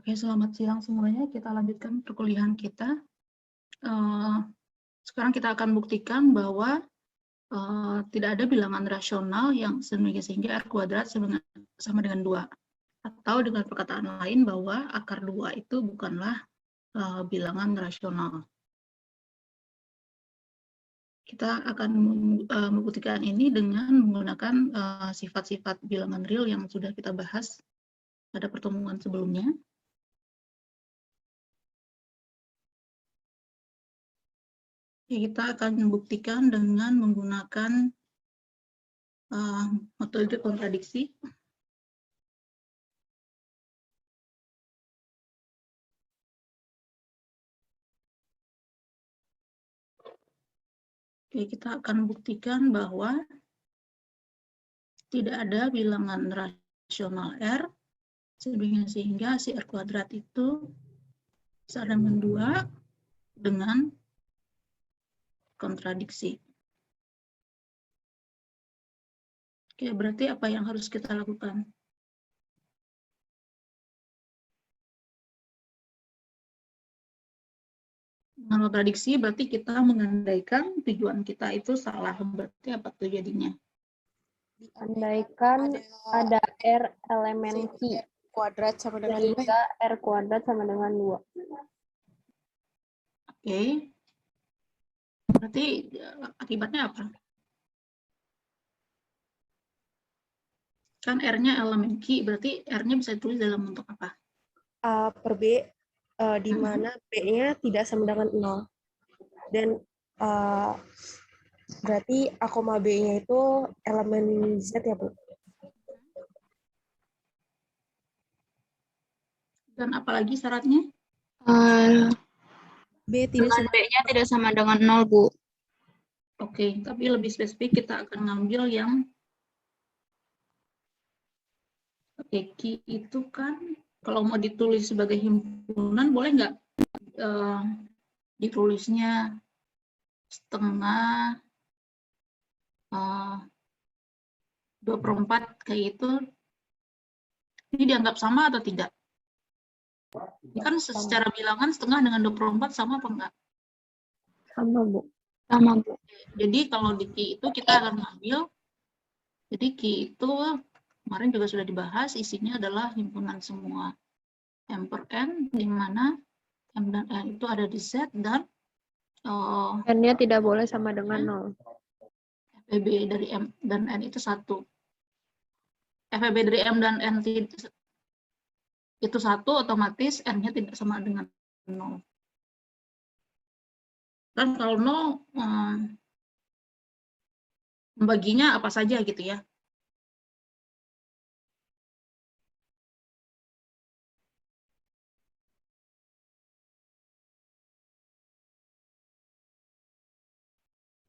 Oke, selamat siang semuanya. Kita lanjutkan perkuliahan kita. Sekarang kita akan buktikan bahwa tidak ada bilangan rasional yang sehingga R kuadrat sama dengan 2. Atau dengan perkataan lain bahwa akar 2 itu bukanlah bilangan rasional. Kita akan membuktikan ini dengan menggunakan sifat-sifat bilangan real yang sudah kita bahas pada pertemuan sebelumnya. Kita akan membuktikan dengan menggunakan metode kontradiksi. Kita akan buktikan bahwa tidak ada bilangan rasional R sehingga si R kuadrat itu sama dengan 2 dengan kontradiksi. Oke, berarti apa yang harus kita lakukan? Dengan kontradiksi berarti kita mengandaikan tujuan kita itu salah. Berarti apa tuh jadinya? Andaikan ada R elemen Q kuadrat sama dengan 2. sehingga R kuadrat sama dengan 2. Oke. Berarti akibatnya apa? Kan R-nya elemen Q, berarti R-nya bisa ditulis dalam bentuk apa? A per B, di mana B-nya tidak sama dengan 0. Dan berarti A, B-nya itu elemen Z ya, Bu? Dan apalagi syaratnya? B tidak sama B-nya tidak sama dengan 0, Bu. Oke, tapi lebih spesifik kita akan ngambil yang Q itu kan kalau mau ditulis sebagai himpunan boleh nggak ditulisnya setengah 2/4 kayak itu. Ini dianggap sama atau tidak? Ini kan secara bilangan setengah dengan 2/4 sama apa enggak? Sama, Bu. Sama, Bu. Jadi kalau di Q itu kita akan ngambil, jadi Q itu kemarin juga sudah dibahas, isinya adalah himpunan semua M per N, di mana M dan N itu ada di Z, dan N-nya tidak boleh sama dengan 0. FEB dari M dan N itu 1. FEB dari M dan N itu 1, otomatis N-nya tidak sama dengan 0. Dan kalau 0, membaginya apa saja gitu ya.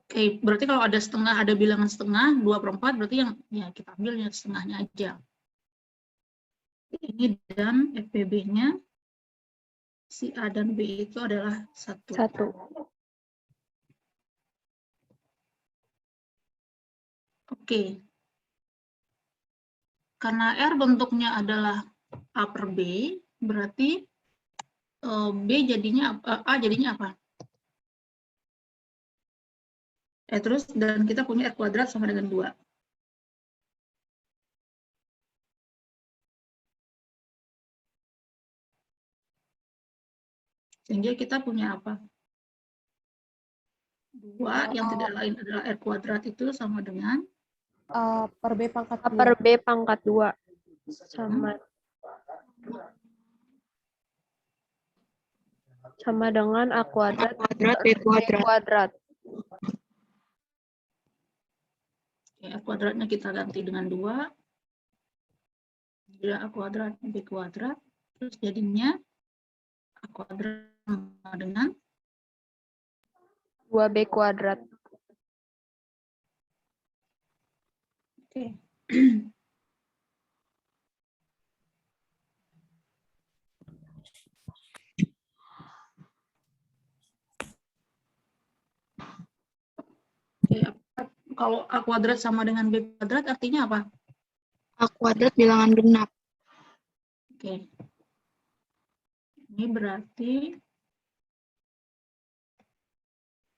Oke, berarti kalau ada setengah, ada bilangan setengah, 2/4, berarti yang ya kita ambil yang setengahnya aja. Ini dan FPB-nya, si A dan B itu adalah 1. 1. Oke. Karena R bentuknya adalah A per B, berarti B jadinya A jadinya apa? Terus dan kita punya R kuadrat sama dengan 2. Sehingga kita punya apa? 2 yang tidak lain adalah R kuadrat itu sama dengan A per B pangkat A 2. per B pangkat 2. Sama dengan A kuadrat B kuadrat. R kuadratnya kita ganti dengan 2. Jadi A kuadrat B kuadrat. Terus jadinya A kuadrat sama dengan 2B kuadrat. Oke. Oke, kalau A kuadrat sama dengan B kuadrat artinya apa? A kuadrat bilangan genap. Oke. Ini berarti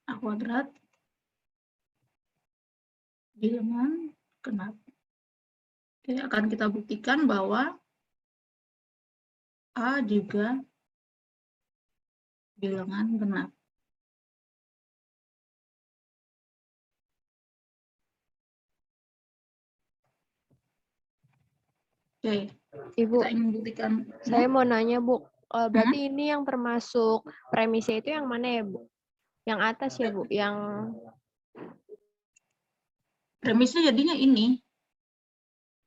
A kuadrat bilangan genap. Oke, akan kita buktikan bahwa A juga bilangan genap. Oke, Ibu, kita ingin buktikan. saya mau nanya, Bu. Berarti Hmm? ini yang termasuk premisnya itu yang mana ya, Bu? Yang atas ya, Bu? Yang Premisnya jadinya ini.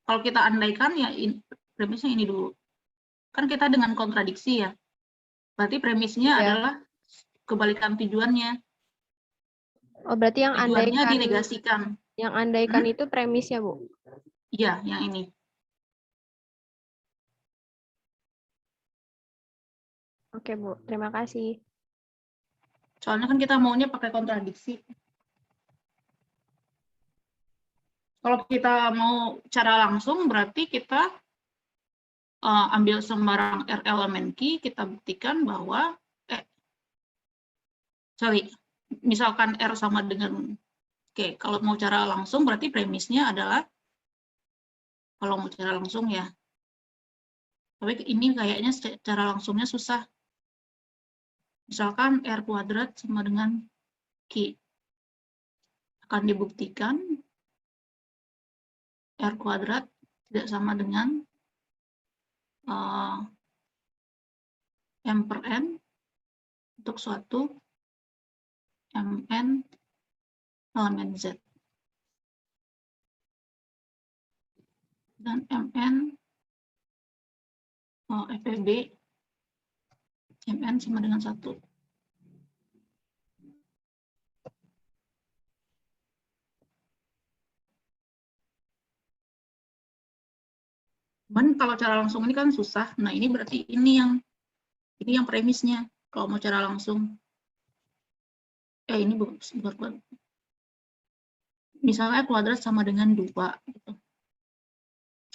Kalau kita andaikan ya premisnya ini dulu. Kan kita dengan kontradiksi ya. Berarti premisnya Iya. adalah kebalikan tujuannya. Oh, berarti yang Tujuannya andaikan dinegasikan. itu premisnya, Bu. Iya, yang ini. Oke, Bu. Terima kasih. Soalnya kan kita maunya pakai kontradiksi. Kalau kita mau cara langsung, berarti kita ambil sembarang R elemen Q, kita buktikan bahwa, misalkan R sama dengan, kalau mau cara langsung, berarti premisnya adalah, kalau mau cara langsung ya, tapi ini kayaknya cara langsungnya susah. Misalkan R kuadrat sama dengan Q. Akan dibuktikan R kuadrat tidak sama dengan M per N untuk suatu Mn elemen Z. Dan Mn FEB Mn sama dengan 1. Cuman kalau cara langsung ini kan susah. Nah, ini berarti ini yang premisnya. Kalau mau cara langsung. Ini bukan. Misalnya kuadrat sama dengan 2 gitu.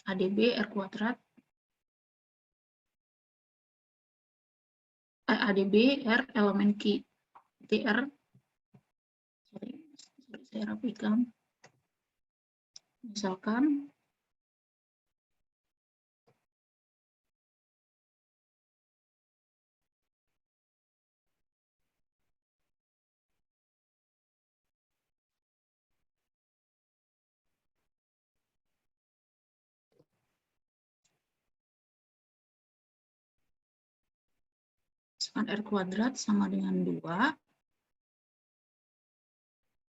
ADB R kuadrat ADB R elemen Q. TR saya rapikan. Misalkan R kuadrat sama dengan 2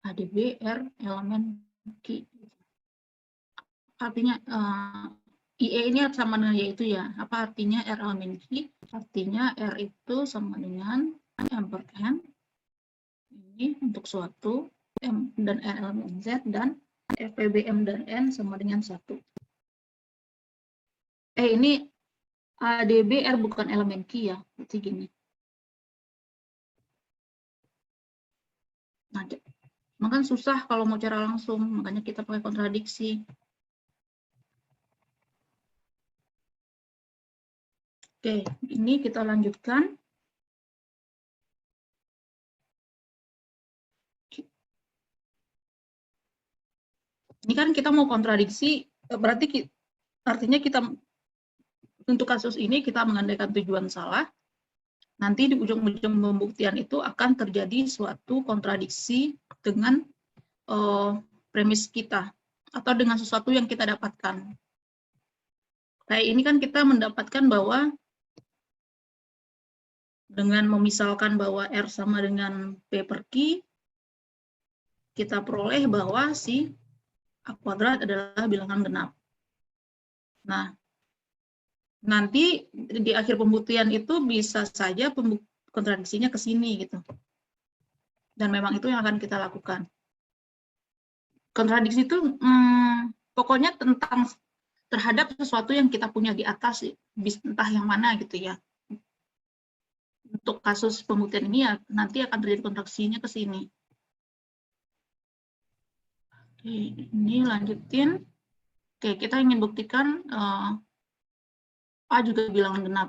ADB R elemen Q. Artinya IE ini sama dengan Y itu ya. Apa artinya R elemen Q? Artinya R itu sama dengan M per N. Ini untuk suatu M dan N elemen Z, dan FPB M dan N sama dengan 1. Ini ADB R bukan elemen Q ya. Berarti gini. Nah, makanya susah kalau mau cara langsung. Makanya kita pakai kontradiksi. Oke, ini kita lanjutkan. Ini kan kita mau kontradiksi, berarti artinya kita untuk kasus ini kita mengandaikan tujuan salah. Nanti di ujung-ujung pembuktian itu akan terjadi suatu kontradiksi dengan premis kita atau dengan sesuatu yang kita dapatkan. Kayak ini kan kita mendapatkan bahwa dengan memisalkan bahwa R sama dengan P per Q, kita peroleh bahwa si A kuadrat adalah bilangan genap. Nah, nanti di akhir pembuktian itu bisa saja kontradiksinya ke sini gitu. Dan memang itu yang akan kita lakukan. Kontradiksi itu pokoknya tentang terhadap sesuatu yang kita punya di atas, entah yang mana gitu ya. Untuk kasus pembuktian ini ya nanti akan terjadi kontradiksinya ke sini. Oke, ini lanjutin. Oke, kita ingin buktikan A juga bilangan genap.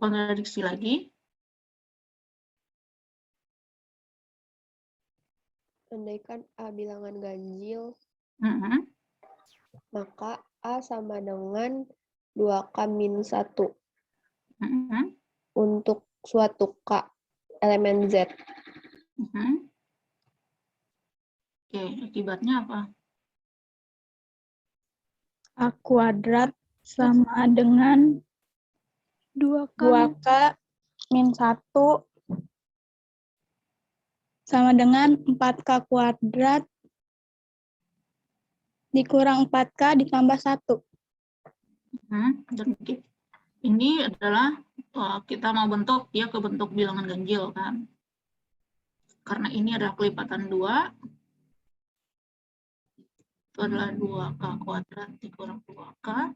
kontradiksi lagi. Andaikan A bilangan ganjil, Mhm. maka A sama dengan 2K min 1 Mhm. untuk suatu K elemen Z. Mhm. Oke, akibatnya apa? A kuadrat sama dengan 2K min 1 sama dengan 4K kuadrat dikurang 4K ditambah 1. Jadi ini adalah kita mau bentuk dia ke bentuk bilangan ganjil kan. Karena ini adalah kelipatan 2, itu adalah 2K kuadrat dikurang 2K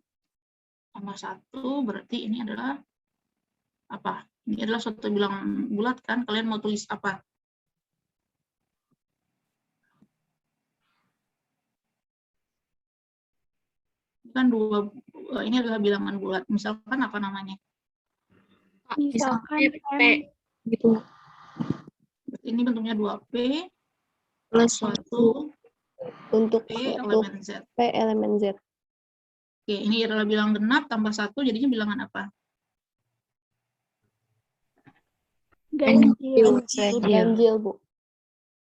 tambah 1, berarti ini adalah apa? Ini adalah suatu bilangan bulat kan, kalian mau tulis apa? Kan ini adalah bilangan bulat, misalkan apa namanya? Misalkan P gitu. Ini bentuknya 2P Plus 1 Untuk P suatu elemen Z. P elemen Z. Oke, ini adalah bilangan genap tambah 1, jadinya bilangan apa? ganjil. Ganjil, Bu.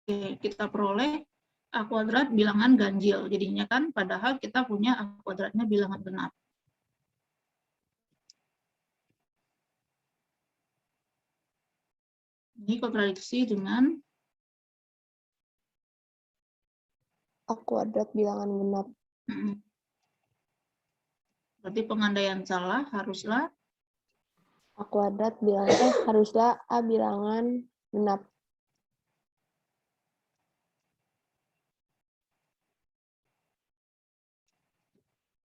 Oke, kita peroleh A kuadrat bilangan ganjil. Jadinya kan padahal kita punya A kuadratnya bilangan genap. Ini kontradiksi dengan A kuadrat bilangan genap. berarti pengandaian salah haruslah A kuadrat haruslah A bilangan genap.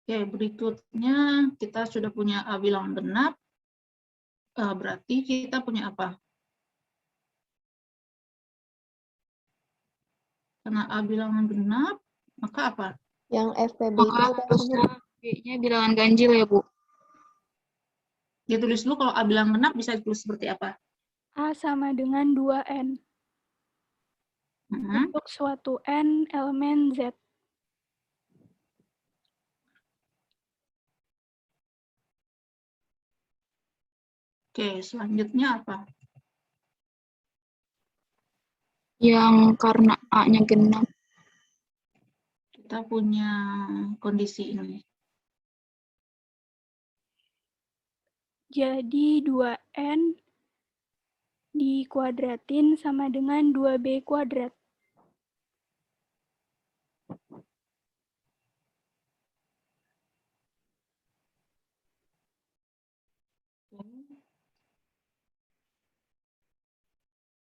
Oke, berikutnya kita sudah punya A bilangan genap. Berarti kita punya apa? Karena A bilangan genap, maka apa? Yang FPB itu maka apa, Bu? harusnya B-nya bilangan ganjil ya, Bu. Ditulis dulu kalau A bilangan genap bisa ditulis seperti apa? A sama dengan 2N untuk suatu N elemen Z. Oke, selanjutnya apa? Yang karena A-nya genap. Kita punya kondisi ini. Jadi 2N dikuadratin sama dengan 2B kuadrat.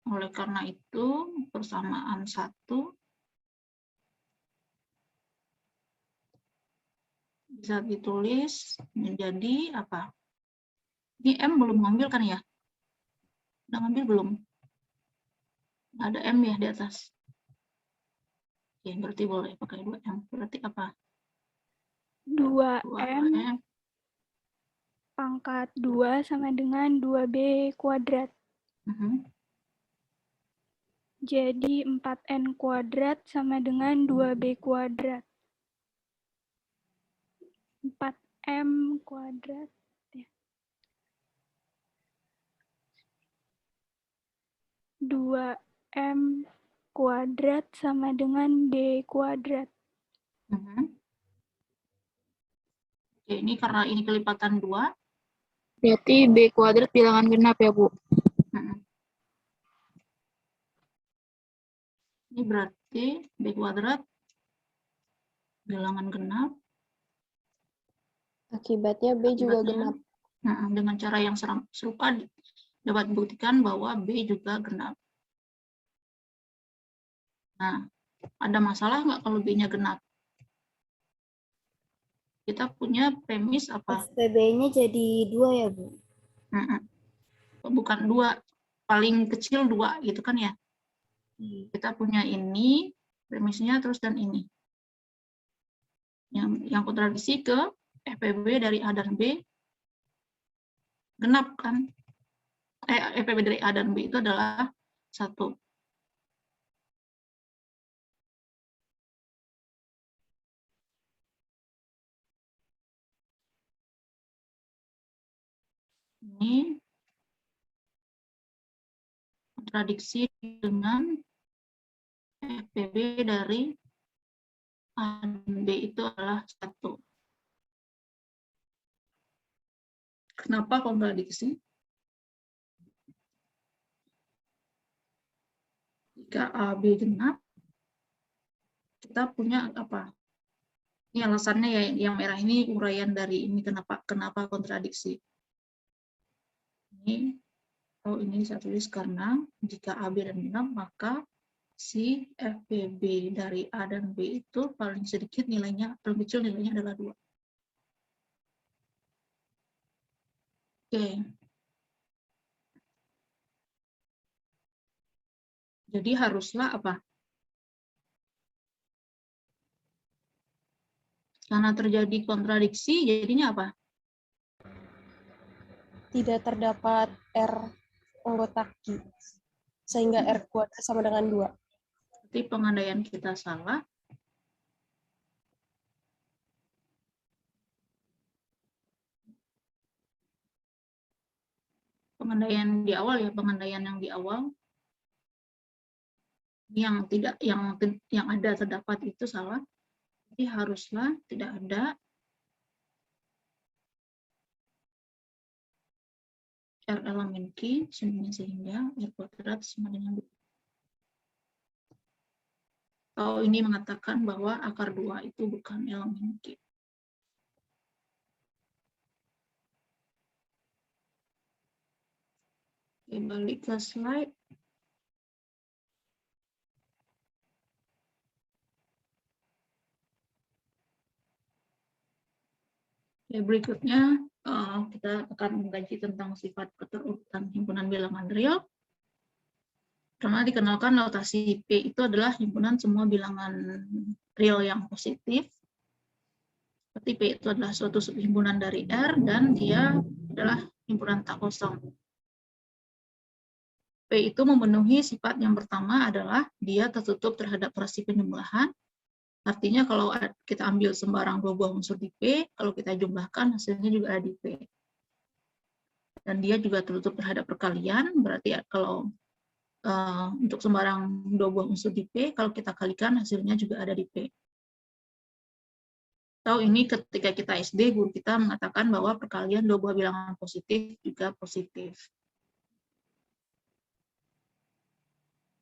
Oleh karena itu, persamaan 1 bisa ditulis menjadi apa? Ini M belum ngambil kan ya? Udah ngambil belum? Nggak ada M ya di atas. Oke, berarti boleh pakai 2M. Berarti apa? 2M pangkat 2 sama dengan 2B kuadrat. Jadi 4N kuadrat sama dengan 2B kuadrat. 4M kuadrat. 2M kuadrat sama dengan B kuadrat. Oke, ini karena ini kelipatan 2. Berarti B kuadrat bilangan genap ya, Bu. Ini berarti B kuadrat bilangan genap. Akibatnya B juga genap. Dengan cara yang serupa dapat dibuktikan bahwa B juga genap. Nah, ada masalah nggak kalau B-nya genap? Kita punya premis apa? FPB-nya jadi 2 ya, Bu? Bukan 2, paling kecil 2 gitu kan ya. Kita punya ini, premisnya terus dan ini. Yang kontradiksi ke FPB dari A dan B genap kan? FPB dari A dan B itu adalah 1. Ini kontradiksi dengan FPB dari A dan B itu adalah 1. Kenapa kontradiksi? Jika A, B genap, kita punya apa? Ini alasannya ya, yang merah ini uraian dari ini kenapa kontradiksi. Ini saya tulis karena jika A, B dan genap, maka si FPB dari A dan B itu paling sedikit nilainya, paling kecil nilainya adalah 2. Oke. Jadi haruslah apa? Karena terjadi kontradiksi, jadinya apa? Tidak terdapat R anggota Q, sehingga R kuadrat sama dengan 2. Berarti pengandaian kita salah. Pengandaian di awal ya, pengandaian yang di awal. Yang tidak, yang ada terdapat itu salah. Jadi haruslah tidak ada R elemen Q sehingga R kuadrat sama dengan 2. Atau ini mengatakan bahwa akar 2 itu bukan elemen Q. Oke, balik ke slide. Oke, berikutnya kita akan mengkaji tentang sifat keterurutan himpunan bilangan real. Karena dikenalkan notasi P itu adalah himpunan semua bilangan real yang positif. Seperti P itu adalah suatu subhimpunan dari R dan dia adalah himpunan tak kosong. P itu memenuhi sifat yang pertama adalah dia tertutup terhadap operasi penjumlahan. Artinya kalau kita ambil sembarang 2 buah unsur di P, kalau kita jumlahkan hasilnya juga ada di P. Dan dia juga tertutup terhadap perkalian, berarti kalau untuk sembarang 2 buah unsur di P, kalau kita kalikan hasilnya juga ada di P. Atau ini ketika kita SD, guru kita mengatakan bahwa perkalian 2 buah bilangan positif juga positif.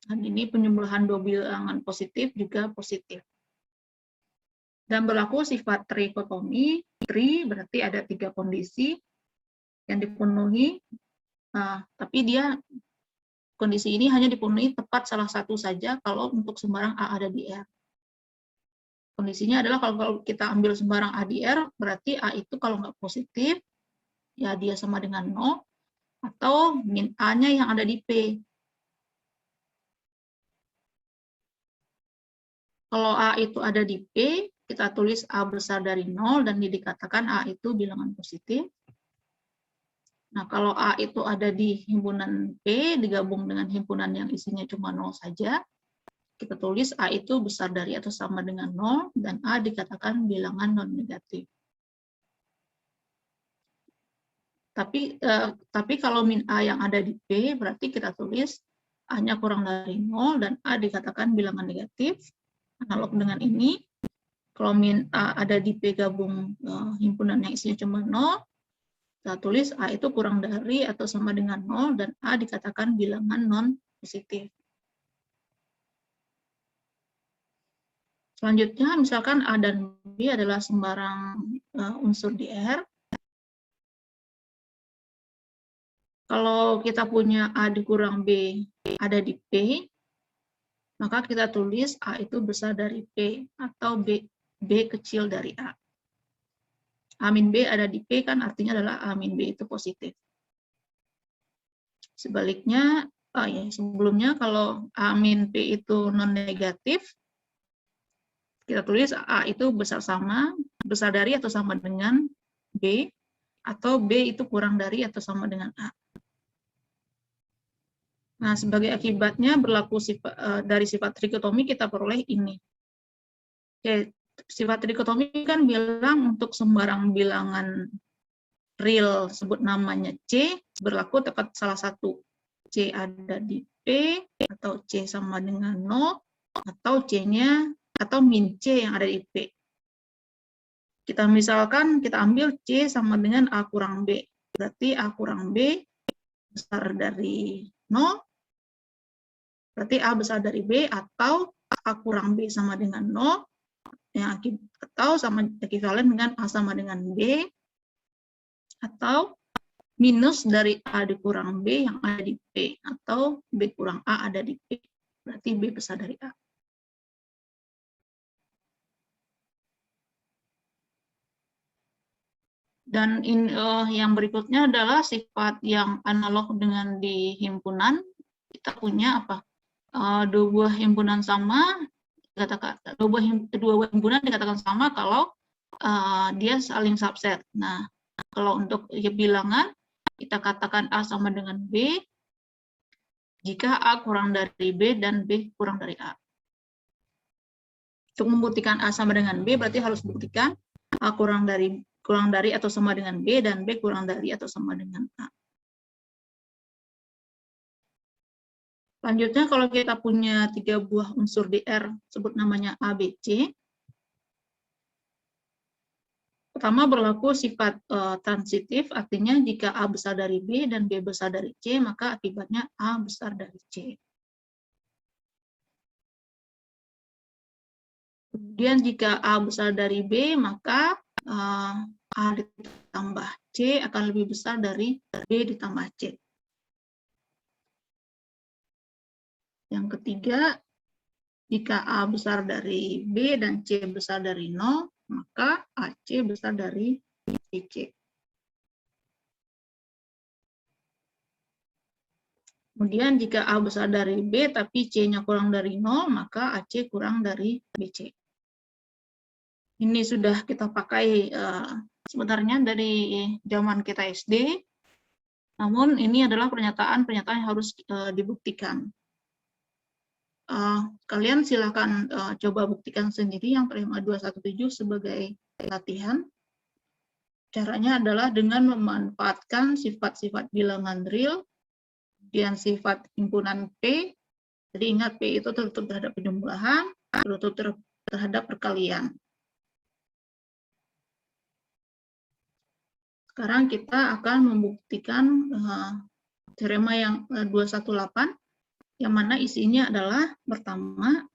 Dan ini penjumlahan 2 bilangan positif juga positif. Dan berlaku sifat trikotomi, berarti ada 3 kondisi yang dipenuhi, tapi kondisi ini hanya dipenuhi tepat salah satu saja kalau untuk sembarang A ada di R. Kondisinya adalah kalau kita ambil sembarang A di R, berarti A itu kalau nggak positif, ya dia sama dengan 0, atau min A-nya yang ada di P. Kalau A itu ada di P, kita tulis A besar dari 0, dan dikatakan A itu bilangan positif. Nah, kalau A itu ada di himpunan P, digabung dengan himpunan yang isinya cuma 0 saja, kita tulis A itu besar dari atau sama dengan 0, dan A dikatakan bilangan non-negatif. Tapi kalau min A yang ada di P, berarti kita tulis A-nya kurang dari 0, dan A dikatakan bilangan negatif. Analog dengan ini, kalau min A ada di P gabung himpunan yang isinya cuma 0, kita tulis A itu kurang dari atau sama dengan 0, dan A dikatakan bilangan non-positif. Selanjutnya, misalkan A dan B adalah sembarang unsur di R. Kalau kita punya A dikurang B ada di P, maka kita tulis A itu besar dari P, atau B kecil dari A. A min B ada di P kan artinya adalah A min B itu positif. Sebaliknya, sebelumnya kalau A min P itu non-negatif, kita tulis A itu besar dari atau sama dengan B, atau B itu kurang dari atau sama dengan A. Nah, sebagai akibatnya berlaku dari sifat trikotomi kita peroleh ini. Oke, sifat trikotomi kan bilang untuk sembarang bilangan real sebut namanya C berlaku tepat salah satu. C ada di P atau C sama dengan 0 atau C-nya atau min C yang ada di P. Kita misalkan kita ambil C sama dengan A kurang B. Berarti A kurang B besar dari 0. Berarti A besar dari B atau A kurang B sama dengan 0. Atau sama ekivalen dengan A sama dengan B. Atau minus dari A dikurang B yang ada di P. Atau B kurang A ada di P. Berarti B besar dari A. Dan yang berikutnya adalah sifat yang analog dengan di himpunan. Kita punya apa? Dua buah himpunan sama, dua himpunan dikatakan sama kalau dia saling subset. Nah, kalau untuk bilangan, kita katakan A sama dengan B, jika A kurang dari B dan B kurang dari A. Untuk membuktikan A sama dengan B, berarti harus buktikan A kurang dari atau sama dengan B, dan B kurang dari atau sama dengan A. Selanjutnya, kalau kita punya 3 buah unsur di R, sebut namanya A, B, C. Pertama, berlaku sifat transitif, artinya jika A besar dari B dan B besar dari C, maka akibatnya A besar dari C. Kemudian jika A besar dari B, maka A ditambah C akan lebih besar dari B ditambah C. Yang ketiga, jika A besar dari B dan C besar dari 0, maka AC besar dari BC. Kemudian jika A besar dari B tapi C-nya kurang dari 0, maka AC kurang dari BC. Ini sudah kita pakai sebenarnya dari zaman kita SD, namun ini adalah pernyataan-pernyataan yang harus dibuktikan. Kalian silakan coba buktikan sendiri yang terima 217 sebagai latihan. Caranya adalah dengan memanfaatkan sifat-sifat bilangan real, kemudian sifat himpunan P. Jadi ingat P itu tertutup terhadap penjumlahan, tertutup terhadap perkalian. Sekarang kita akan membuktikan teorema yang 218, yang mana isinya adalah pertama,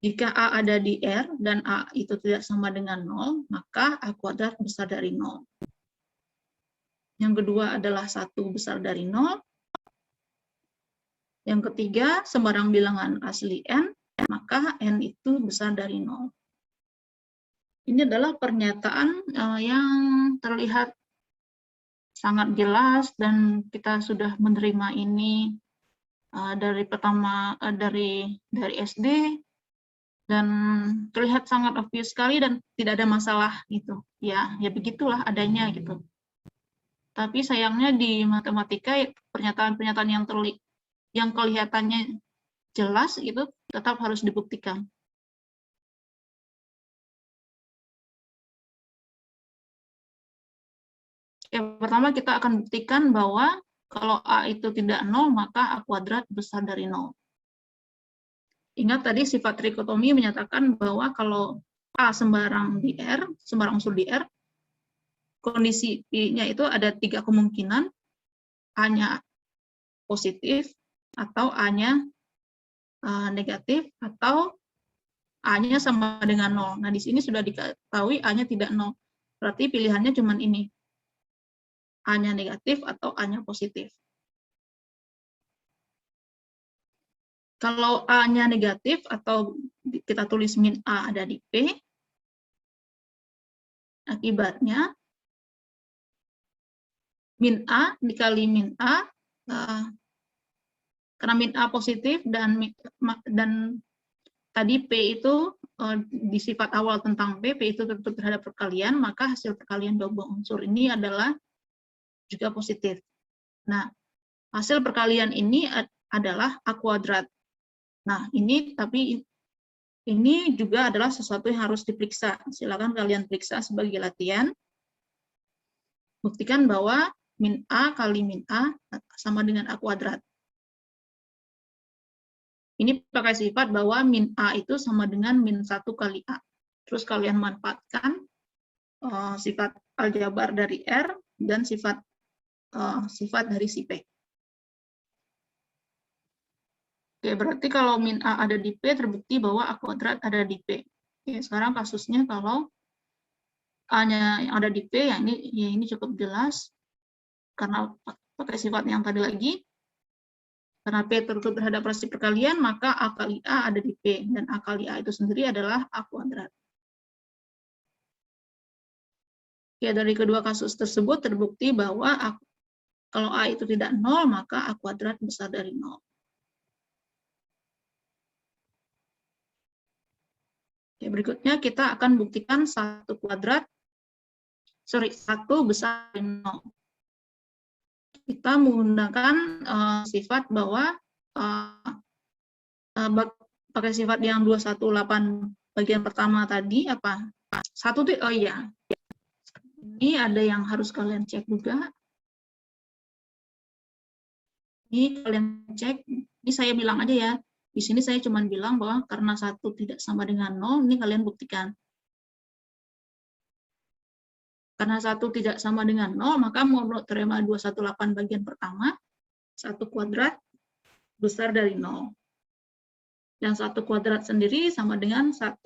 jika A ada di R dan A itu tidak sama dengan 0, maka A kuadrat besar dari 0. Yang kedua adalah 1 besar dari 0. Yang ketiga, sembarang bilangan asli N, maka N itu besar dari 0. Ini adalah pernyataan yang terlihat sangat jelas dan kita sudah menerima ini dari SD, dan terlihat sangat obvious sekali dan tidak ada masalah gitu. Ya begitulah adanya gitu. Tapi sayangnya di matematika pernyataan-pernyataan yang kelihatannya jelas itu tetap harus dibuktikan. Pertama kita akan buktikan bahwa kalau A itu tidak 0, maka A kuadrat besar dari 0. Ingat tadi sifat trikotomi menyatakan bahwa kalau A sembarang unsur di R, kondisi P-nya itu ada 3 kemungkinan, A-nya positif, atau A-nya negatif, atau A-nya sama dengan 0. Nah, di sini sudah diketahui A-nya tidak 0. Berarti pilihannya cuma ini. A-nya negatif atau A-nya positif. Kalau A-nya negatif atau kita tulis min A ada di P, akibatnya min A dikali min A, karena min A positif dan tadi P itu di sifat awal tentang P itu tertutup terhadap perkalian, maka hasil perkalian dua buah unsur ini adalah juga positif. Nah, hasil perkalian ini adalah A kuadrat. Nah, ini juga adalah sesuatu yang harus diperiksa. Silakan kalian periksa sebagai latihan. Buktikan bahwa min A kali min A sama dengan A kuadrat. Ini pakai sifat bahwa min A itu sama dengan min 1 kali A. Terus kalian manfaatkan sifat aljabar dari R dan sifat dari si P. Oke, berarti kalau min A ada di P, terbukti bahwa A kuadrat ada di P. Oke, sekarang kasusnya kalau A-nya yang ada di P, ya ini cukup jelas. Karena pakai sifat yang tadi lagi, karena P tertutup terhadap rasi perkalian, maka A kali A ada di P. Dan A kali A itu sendiri adalah A kuadrat. Ya, dari kedua kasus tersebut terbukti bahwa kalau A itu tidak 0, maka A kuadrat besar dari 0. Oke, berikutnya kita akan buktikan 1 besar dari 0. Kita menggunakan sifat bahwa pakai sifat yang 218 bagian pertama tadi apa? Oh iya. Ini ada yang harus kalian cek juga. Ini kalian cek. Ini saya bilang aja ya. Di sini saya cuma bilang bahwa karena 1 tidak sama dengan 0, ini kalian buktikan. Karena 1 tidak sama dengan 0, maka menurut teorema 218 bagian pertama, 1 kuadrat besar dari 0. Dan 1 kuadrat sendiri sama dengan 1.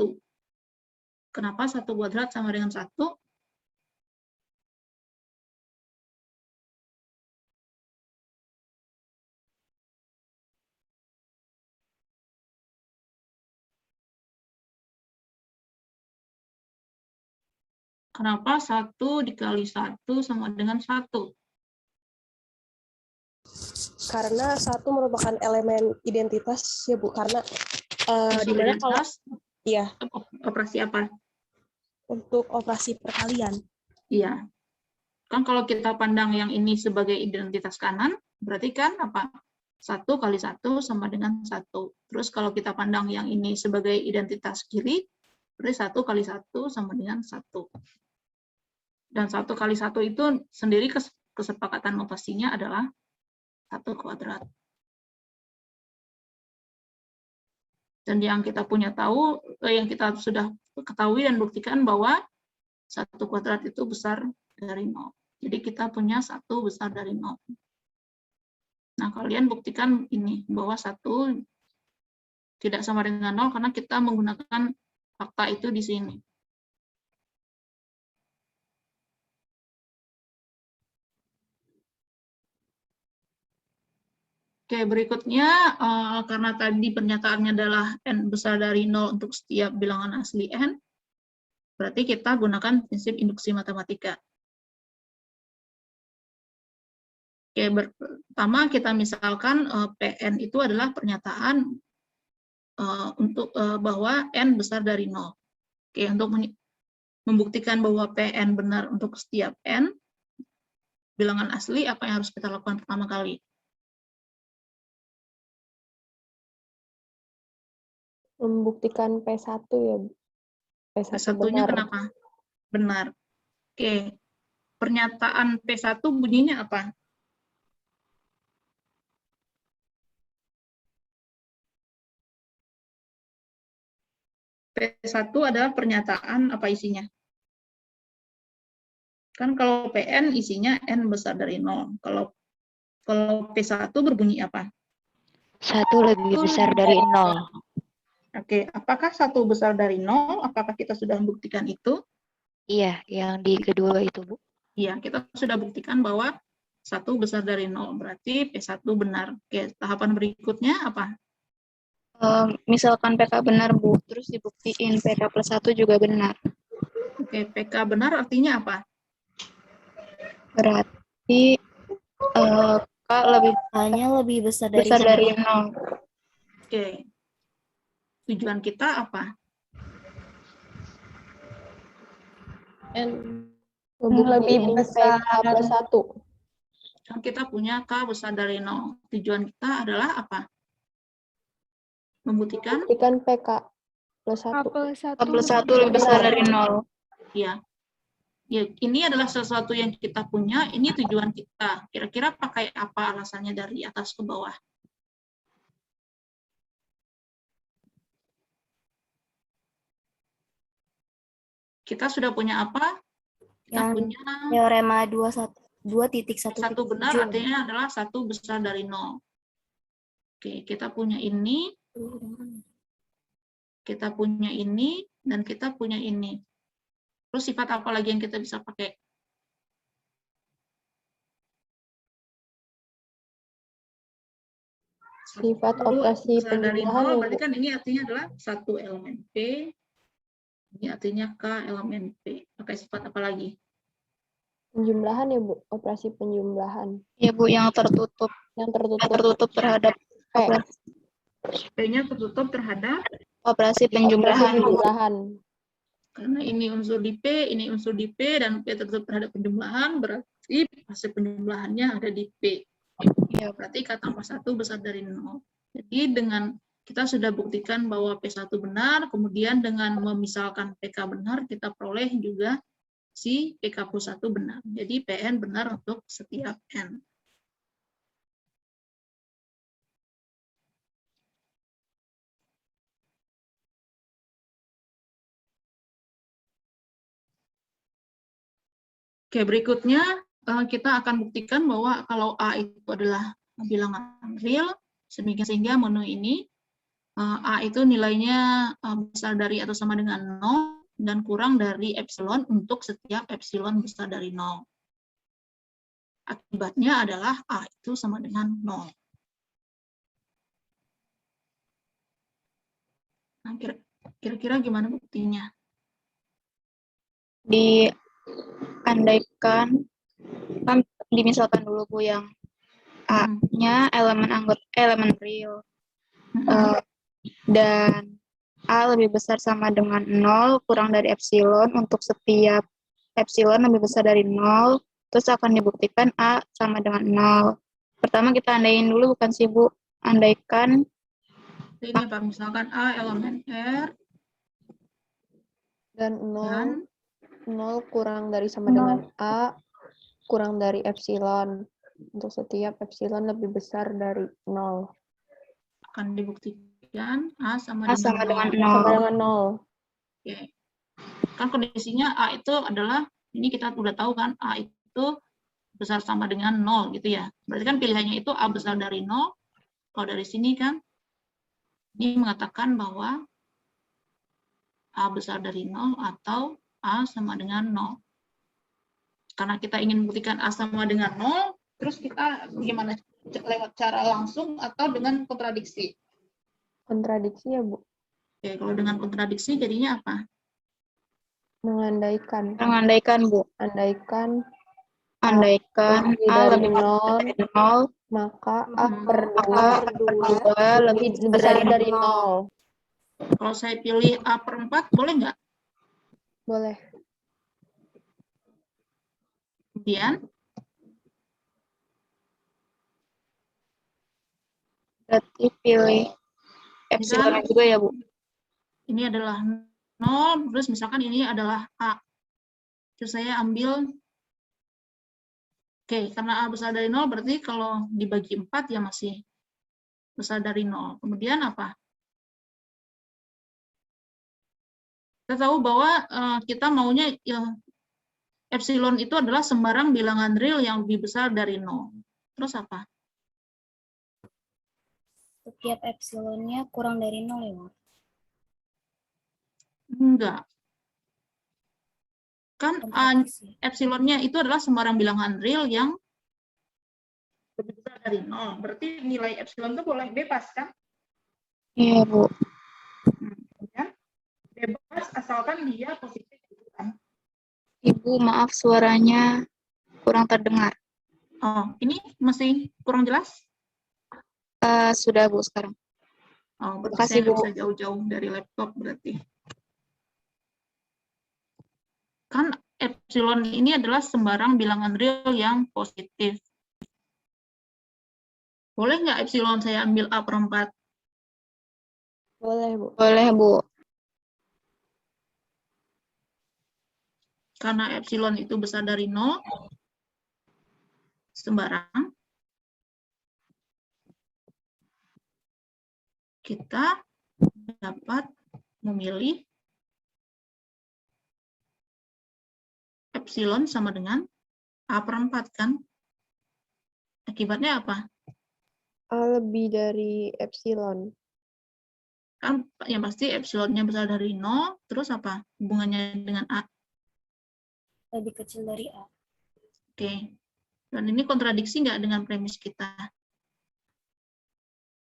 Kenapa 1 kuadrat sama dengan 1? Kenapa 1 dikali 1 sama dengan 1? Karena 1 merupakan elemen identitas ya Bu, karena di mana kalau iya Operasi apa? untuk operasi perkalian. Iya. Kan kalau kita pandang yang ini sebagai identitas kanan, berarti kan apa? 1 kali 1 sama dengan 1. Terus kalau kita pandang yang ini sebagai identitas kiri, berarti 1 kali 1 sama dengan 1. Dan 1 kali 1 itu sendiri kesepakatan notasinya adalah 1 kuadrat. Dan yang kita yang kita sudah ketahui dan buktikan bahwa 1 kuadrat itu besar dari 0. Jadi kita punya 1 besar dari 0. Nah, kalian buktikan ini, bahwa 1 tidak sama dengan 0 karena kita menggunakan fakta itu di sini. Oke, berikutnya, karena tadi pernyataannya adalah N besar dari 0 untuk setiap bilangan asli N, berarti kita gunakan prinsip induksi matematika. Oke, pertama kita misalkan Pn itu adalah pernyataan untuk bahwa N besar dari 0. Oke, untuk membuktikan bahwa Pn benar untuk setiap N, bilangan asli, apa yang harus kita lakukan pertama kali? Membuktikan P1 ya, Bu. P1 P1-nya benar. kenapa? Benar. Oke. Pernyataan P1 bunyinya apa? P1 adalah pernyataan apa isinya? Kan kalau PN isinya N besar dari 0. Kalau P1 berbunyi apa? 1 lebih besar dari 0. Oke, apakah 1 besar dari 0? Apakah kita sudah membuktikan itu? Iya, yang di kedua itu, Bu. Iya, kita sudah buktikan bahwa 1 besar dari 0. Berarti P1 benar. Oke, tahapan berikutnya apa? Misalkan PK benar, Bu, terus dibuktiin PK plus 1 juga benar. Oke, PK benar artinya apa? Berarti K lebih Hanya lebih besar besar dari 0. Oke. Tujuan kita apa? Lebih besar PK+1. Kan kita punya K besar dari 0. Tujuan kita adalah apa? Membuktikan? Buktikan PK+1. K+1 lebih besar dari 0. Ya. Ya, ini adalah sesuatu yang kita punya, ini tujuan kita. Kira-kira pakai apa alasannya dari atas ke bawah? Kita sudah punya apa? Kita punya teorema 2.1 satu benar, artinya adalah 1 besar dari 0. Oke, kita punya ini, dan kita punya ini. Terus sifat apa lagi yang kita bisa pakai? Sifat operasi Besar dari penjumlahan. 0, berarti kan ini artinya adalah 1 elemen P, ini artinya K elemen P. Pakai sifat apa lagi? Penjumlahan ya Bu, operasi penjumlahan. Ya Bu, yang tertutup. Yang tertutup. Tertutup terhadap P-nya tertutup terhadap operasi penjumlahan. karena ini unsur di P, ini unsur di P, dan P tertutup terhadap penjumlahan, berarti hasil penjumlahannya ada di P. Ya, berarti K tambah 1 besar dari 0. Jadi dengan kita sudah buktikan bahwa P1 benar, kemudian dengan memisalkan PK benar, kita peroleh juga si PK+1 benar. Jadi PN benar untuk setiap N. Oke, berikutnya kita akan buktikan bahwa kalau A itu adalah bilangan real, sehingga memenuhi ini, A itu nilainya besar dari atau sama dengan 0 dan kurang dari epsilon untuk setiap epsilon besar dari 0. Akibatnya adalah A itu sama dengan 0. Nah, kira-kira gimana buktinya? Diandaikan, kan dimisalkan dulu Bu yang A-nya elemen real. Dan A lebih besar sama dengan 0 kurang dari epsilon untuk setiap epsilon lebih besar dari 0, terus akan dibuktikan A sama dengan 0. Pertama kita andain dulu bukan sih Bu? Andaikan ini apa? Misalkan A elemen R dan 0 kurang dari sama dengan A kurang dari epsilon untuk setiap epsilon lebih besar dari 0. Akan dibuktikan A sama dengan 0. Sama dengan 0. Oke. Kan kondisinya A itu adalah, ini kita udah tahu kan, A itu besar sama dengan 0 gitu ya. Berarti kan pilihannya itu A besar dari 0. Kalau dari sini kan, ini mengatakan bahwa A besar dari 0 atau A sama dengan 0. Karena kita ingin membuktikan A sama dengan 0, terus kita gimana? Lewat cara langsung atau dengan kontradiksi? Kontradiksi ya Bu? Oke, kalau dengan kontradiksi jadinya apa? Mengandaikan Bu. Andaikan A lebih dari 0, maka A per 2 lebih besar dari 0. Kalau saya pilih A per 4, boleh nggak? Boleh. Kemudian, berarti pilih epsilon juga ya Bu? ini adalah 0, terus misalkan ini adalah A. Terus saya ambil, oke, karena A besar dari 0, berarti kalau dibagi 4 ya masih besar dari 0. Kemudian apa? Kita tahu bahwa kita maunya ya, epsilon itu adalah sembarang bilangan real yang lebih besar dari 0. Terus apa? Setiap epsilonnya kurang dari 0 ya, Bu? Enggak. Kan epsilonnya itu adalah sembarang bilangan real yang lebih besar dari 0. Berarti nilai epsilon itu boleh bebas, kan? Iya Bu. Ya? Bebas asalkan dia positif. Kan? Ibu maaf suaranya kurang terdengar. Oh, ini masih kurang jelas? Sudah Bu sekarang. Oh, berarti Makasih, saya nggak Bu. bisa jauh-jauh dari laptop berarti. Kan epsilon ini adalah sembarang bilangan real yang positif. Boleh nggak epsilon saya ambil A/4? Boleh, Bu. Boleh, Bu. Karena epsilon itu besar dari 0, sembarang, kita dapat memilih epsilon sama dengan A/4 kan? Akibatnya apa? A lebih dari epsilon. Kan yang pasti epsilonnya besar dari 0, terus apa hubungannya dengan A? Lebih kecil dari A. Oke. Dan ini kontradiksi nggak dengan premis kita?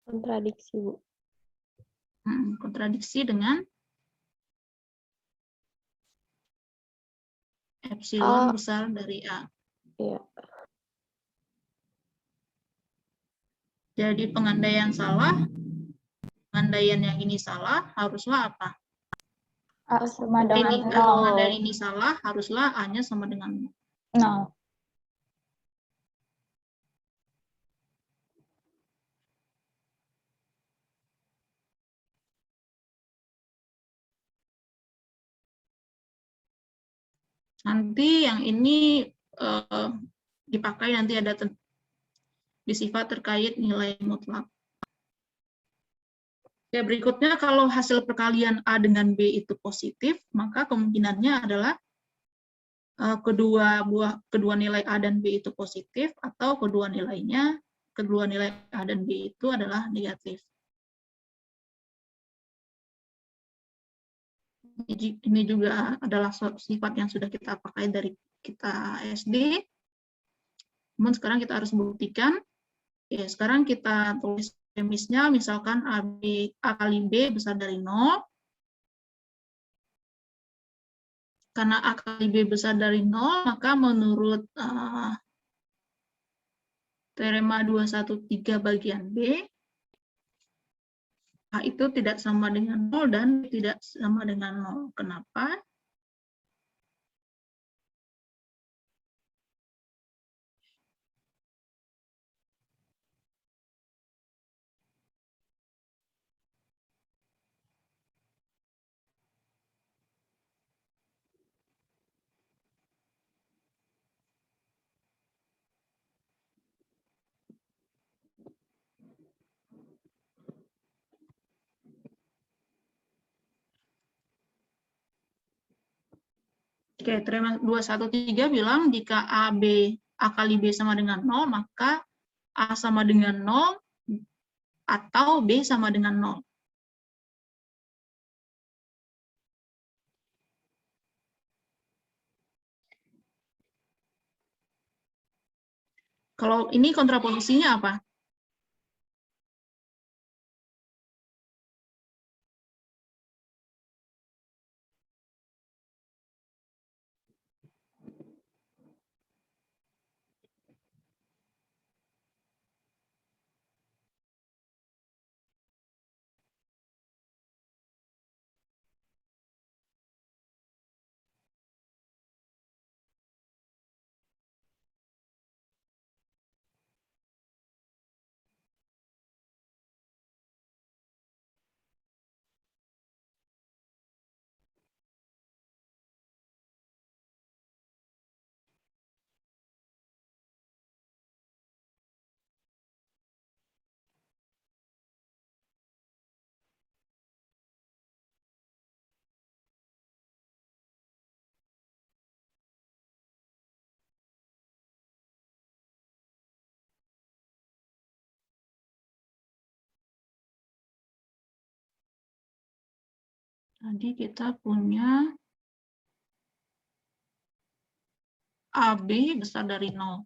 Kontradiksi, Bu. Kontradiksi dengan epsilon A. besar dari A. Iya. Jadi pengandaian salah, pengandaian yang ini salah, haruslah apa? A sama dengan Pengandaian 0. ini salah, haruslah A-nya sama dengan 0. 0. Nanti yang ini dipakai nanti ada di sifat terkait nilai mutlak. Ya, berikutnya kalau hasil perkalian A dengan B itu positif, maka kemungkinannya adalah kedua nilai A dan B itu positif, atau kedua nilai A dan B itu adalah negatif. Ini juga adalah sifat yang sudah kita pakai dari kita SD. Namun sekarang kita harus buktikan. Ya, sekarang kita tulis premisnya, misalkan A kali B besar dari 0. Karena A kali B besar dari 0, maka menurut teorema 213 bagian B, A itu tidak sama dengan 0 dan tidak sama dengan 0. Kenapa? Oke, teorema 213 bilang jika A kali B sama dengan 0, maka A sama dengan 0 atau B sama dengan 0. Kalau ini kontraposisinya apa? Tadi kita punya AB besar dari 0.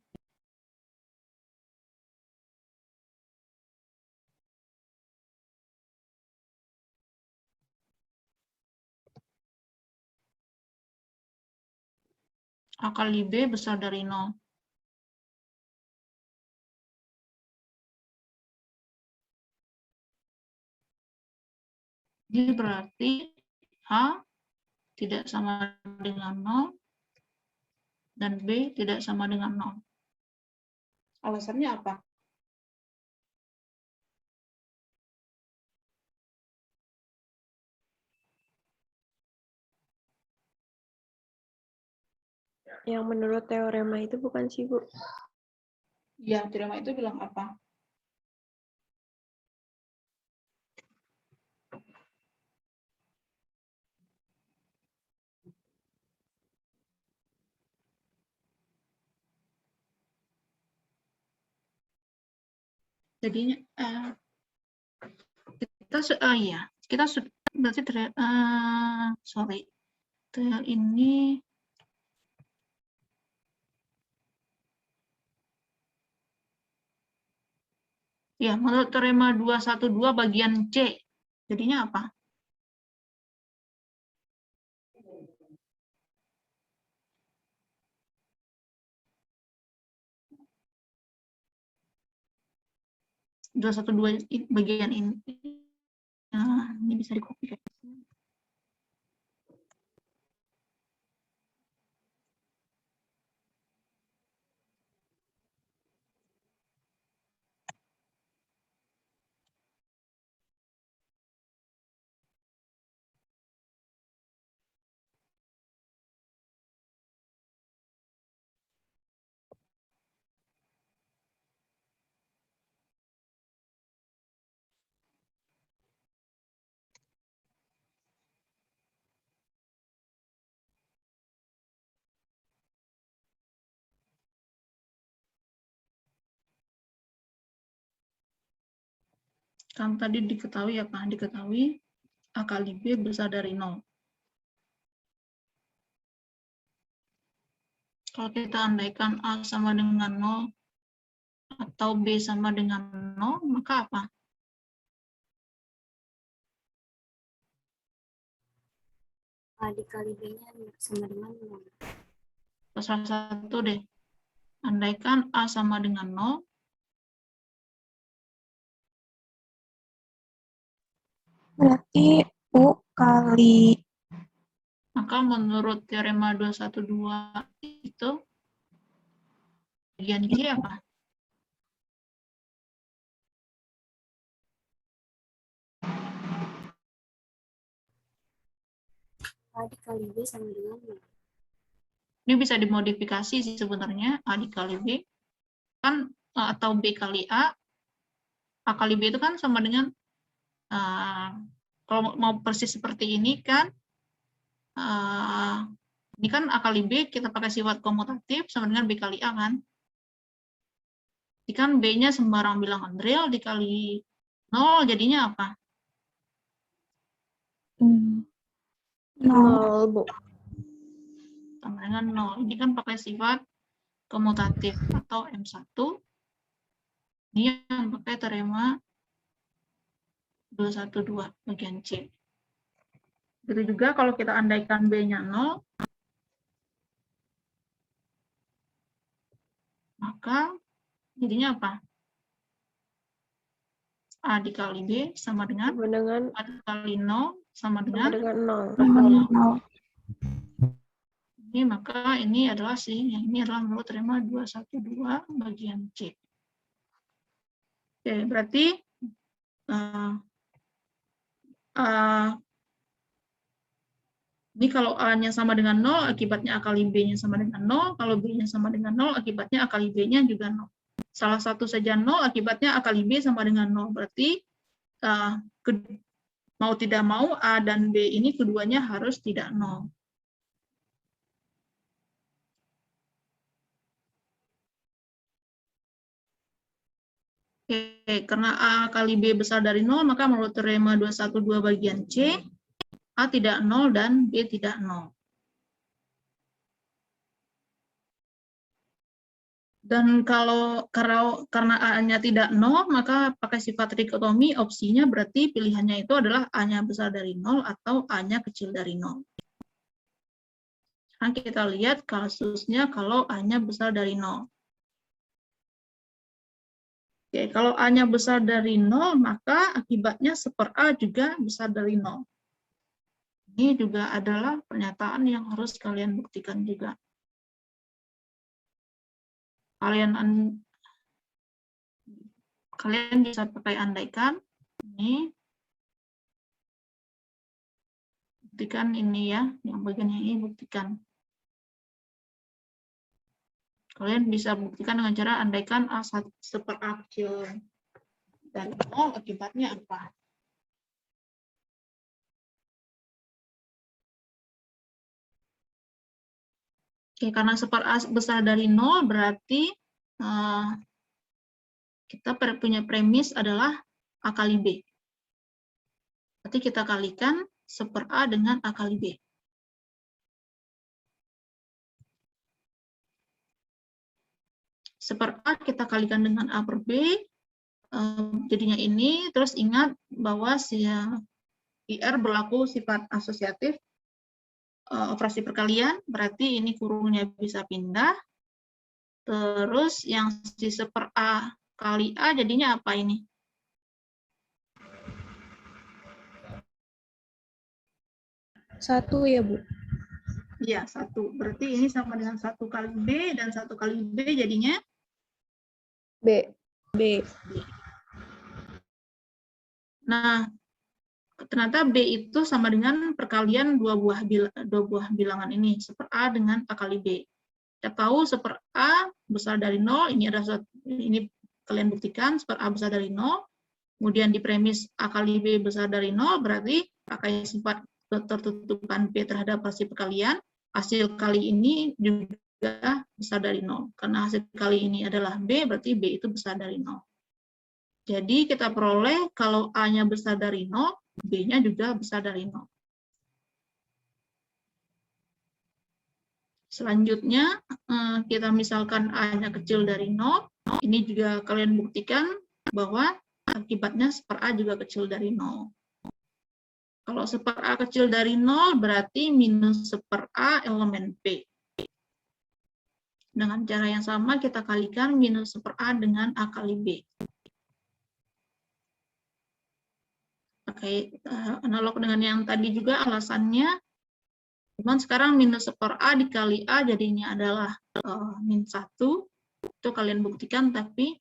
A kali B besar dari 0. Ini berarti A tidak sama dengan 0 dan B tidak sama dengan 0. Alasannya apa? Yang menurut teorema itu bukan sih, Bu? Ya, teorema itu bilang apa? Jadinya kita sudah berarti sorry. Ini ya, menurut teorema 212 bagian C. Jadinya apa? (212) bagian ini. Nah, ini bisa di-copy. Kan tadi diketahui apa? Diketahui A kali B besar dari 0. Kalau kita andaikan A sama dengan 0 atau B sama dengan 0, maka apa? A dikali B-nya sama dengan 0. Salah satu deh. Andaikan A sama dengan 0, Berarti U kali maka menurut teorema 212 itu bagian C apa? A dikali B sama dengan 0. Ini bisa dimodifikasi sih sebenarnya, A dikali B kan, atau B kali A kali B itu kan sama dengan, kalau mau persis seperti ini kan, ini kan A kali B kita pakai sifat komutatif sama dengan B kali A kan. Jadi kan B-nya sembarang bilangan real dikali 0 jadinya apa? 0. 0, Bu. Sama dengan 0. Ini kan pakai sifat komutatif atau M1. Ini yang pakai teorema 212 bagian C. Begitu juga kalau kita andaikan B-nya 0, maka jadinya apa? A dikali B sama dengan A dikali 0 sama dengan 0. 0. ini, maka ini adalah ini adalah menurut teorema 212 bagian C. Oke, berarti ini kalau A-nya sama dengan 0, akibatnya A kali B-nya sama dengan 0. Kalau B-nya sama dengan 0, akibatnya A kali B-nya juga 0. Salah satu saja 0, akibatnya A kali B sama dengan 0. Berarti mau tidak mau A dan B ini keduanya harus tidak 0. Oke, karena A kali B besar dari 0, maka menurut teorema 212 bagian C, A tidak 0 dan B tidak 0. Dan karena A-nya tidak 0, maka pakai sifat dikotomi, opsinya berarti pilihannya itu adalah A-nya besar dari 0 atau A-nya kecil dari 0. Sekarang kita lihat kasusnya kalau A-nya besar dari 0. Oke, kalau A-nya besar dari 0, maka akibatnya 1/A juga besar dari 0. Ini juga adalah pernyataan yang harus kalian buktikan juga. Kalian bisa pakai andaikan. Ini. Buktikan ini ya, yang bagian ini buktikan. Kalian bisa buktikan dengan cara andaikan A 1/A kecil dari 0, akibatnya apa? Oke, karena 1/A besar dari 0, berarti kita punya premis adalah A kali B. Berarti kita kalikan 1/A dengan A kali B. A kita kalikan dengan A per B, jadinya ini. Terus ingat bahwa si IR berlaku sifat asosiatif operasi perkalian, berarti ini kurungnya bisa pindah. Terus yang si 1/A kali A jadinya apa ini? Satu ya, Bu? Iya, 1. Berarti ini sama dengan 1 kali B, dan 1 kali B jadinya B. Nah, ternyata B itu sama dengan perkalian dua buah bilangan ini, 1/A dengan A kali B. Kita tahu 1/A besar dari 0, ini kalian buktikan 1/A besar dari 0, kemudian di premis A kali B besar dari 0, berarti pakai sifat ketertutupan B terhadap hasil perkalian, hasil kali ini juga besar dari 0. Karena hasil kali ini adalah B, berarti B itu besar dari 0. Jadi kita peroleh kalau A-nya besar dari 0, B-nya juga besar dari 0. Selanjutnya, kita misalkan A-nya kecil dari 0. Ini juga kalian buktikan bahwa akibatnya 1/A juga kecil dari 0. Kalau 1/A kecil dari 0, berarti minus 1/A elemen P. Dengan cara yang sama, kita kalikan minus 1/A dengan A kali B. Pakai analog dengan yang tadi juga alasannya, cuman sekarang minus 1/A dikali A jadinya adalah min 1. Itu kalian buktikan, tapi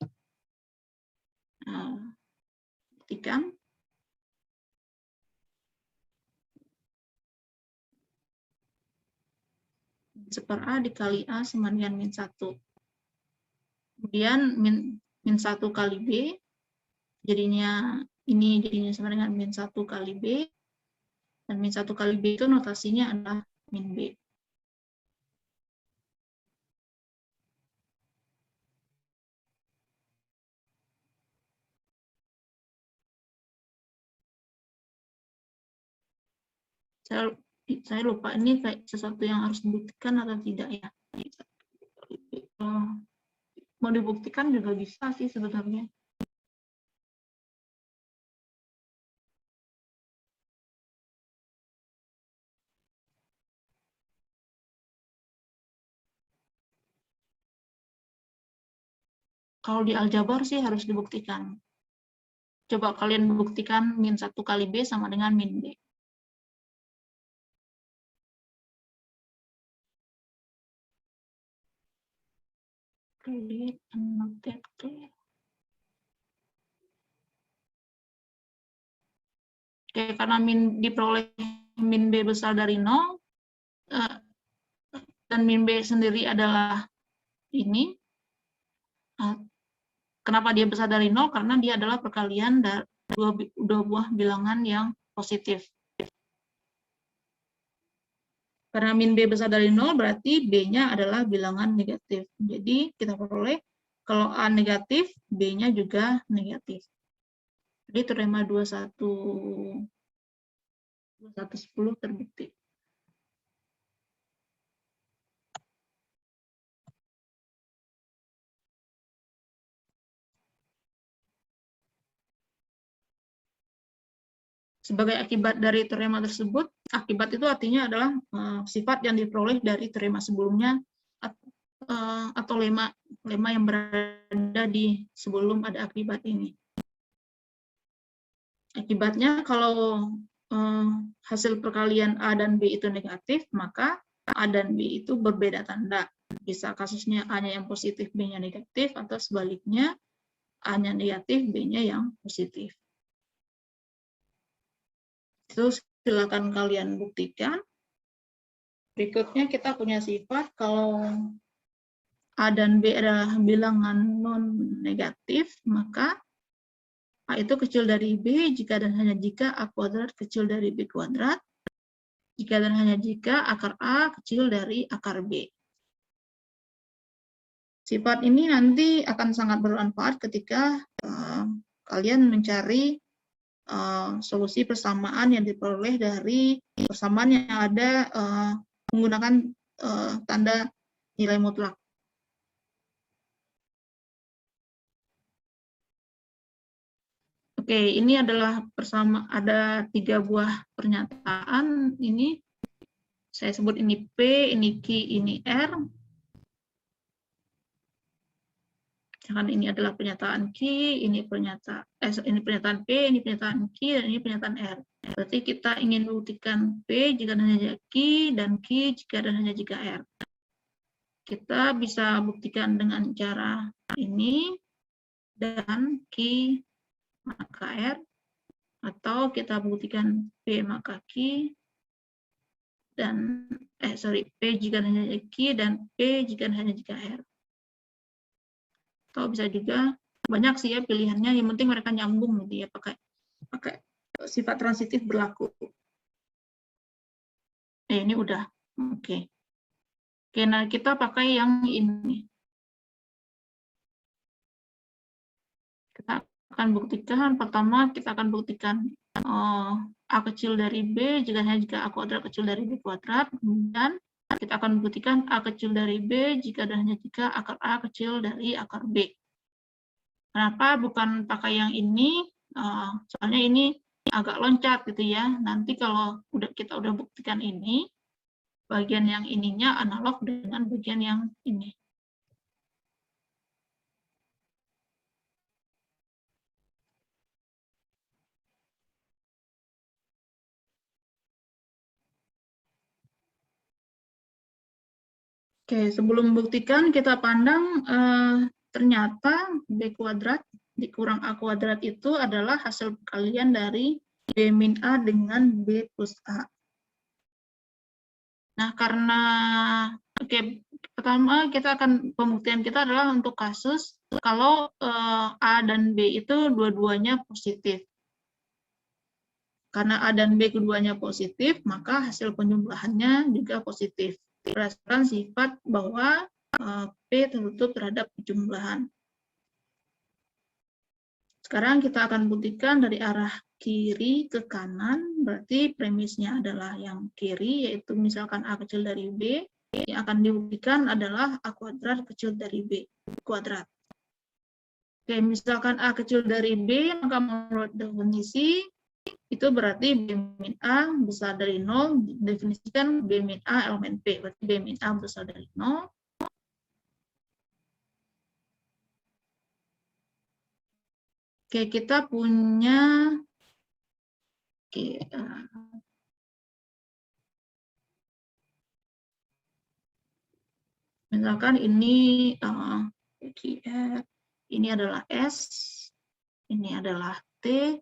buktikan. Min 1/A dikali A sama dengan min 1. Kemudian min 1 kali B, jadinya ini jadinya sama dengan min 1 kali B, dan min 1 kali B itu notasinya adalah min B. Saya lupa ini kayak sesuatu yang harus dibuktikan atau tidak ya. Mau dibuktikan juga bisa sih sebenarnya. Kalau di aljabar sih harus dibuktikan. Coba kalian buktikan min 1 kali B sama dengan min B. Create annotate clear. Oke, karena diperoleh min B besar dari 0, dan min B sendiri adalah ini. Kenapa dia besar dari 0? Karena dia adalah perkalian dari dua buah bilangan yang positif. Karena min B besar dari 0, berarti B-nya adalah bilangan negatif. Jadi kita peroleh kalau A negatif, B-nya juga negatif. Jadi teorema 2110 terbukti. Sebagai akibat dari teorema tersebut, akibat itu artinya adalah sifat yang diperoleh dari teorema sebelumnya atau lema lema yang berada di sebelum ada akibat ini. Akibatnya kalau hasil perkalian A dan B itu negatif, maka A dan B itu berbeda tanda. Bisa kasusnya A-nya yang positif, B-nya negatif, atau sebaliknya A-nya negatif, B-nya yang positif. Itu silakan kalian buktikan. Berikutnya kita punya sifat kalau A dan B adalah bilangan non-negatif, maka A itu kecil dari B jika dan hanya jika A kuadrat kecil dari B kuadrat, jika dan hanya jika akar A kecil dari akar B. Sifat ini nanti akan sangat bermanfaat ketika kalian mencari solusi persamaan yang diperoleh dari persamaan yang ada menggunakan tanda nilai mutlak. Oke, ini adalah ada 3 buah pernyataan. Ini saya sebut ini P, ini Q, ini R. Misalkan ini adalah pernyataan Q, ini pernyataan P, ini pernyataan Q, dan ini pernyataan R. Berarti kita ingin buktikan P jika dan hanya Q, dan Q jika dan hanya jika R. Kita bisa buktikan dengan cara ini, dan Q maka R, atau kita buktikan P maka Q, dan P jika hanya Q, dan P jika hanya jika R. Atau bisa juga banyak sih ya pilihannya, yang penting mereka nyambung gitu ya, pakai sifat transitif berlaku. Ini udah oke. Oke, nah kita pakai yang ini. Kita akan buktikan, pertama kita akan buktikan A kecil dari B jika hanya jika A kuadrat kecil dari B kuadrat, dan kita akan buktikan A kecil dari B jika dan hanya jika akar A kecil dari akar B. Kenapa bukan pakai yang ini? Soalnya ini agak loncat gitu ya. Nanti kalau kita udah buktikan ini, bagian yang ininya analog dengan bagian yang ini. Oke, sebelum membuktikan kita pandang ternyata B kuadrat dikurang A kuadrat itu adalah hasil perkalian dari B min A dengan B plus A. Nah, karena pertama pembuktian kita adalah untuk kasus kalau A dan B itu dua-duanya positif. Karena A dan B keduanya positif, maka hasil penjumlahannya juga positif. Berdasarkan sifat bahwa P tertutup terhadap penjumlahan. Sekarang kita akan buktikan dari arah kiri ke kanan, berarti premisnya adalah yang kiri, yaitu misalkan A kecil dari B, yang akan dibuktikan adalah A kuadrat kecil dari B kuadrat. Oke, misalkan A kecil dari B, maka menurut definisi, itu berarti B min A besar dari 0, definisikan B min A elemen P, berarti B min A besar dari 0. Oke, kita punya misalkan ini ini adalah S, ini adalah T,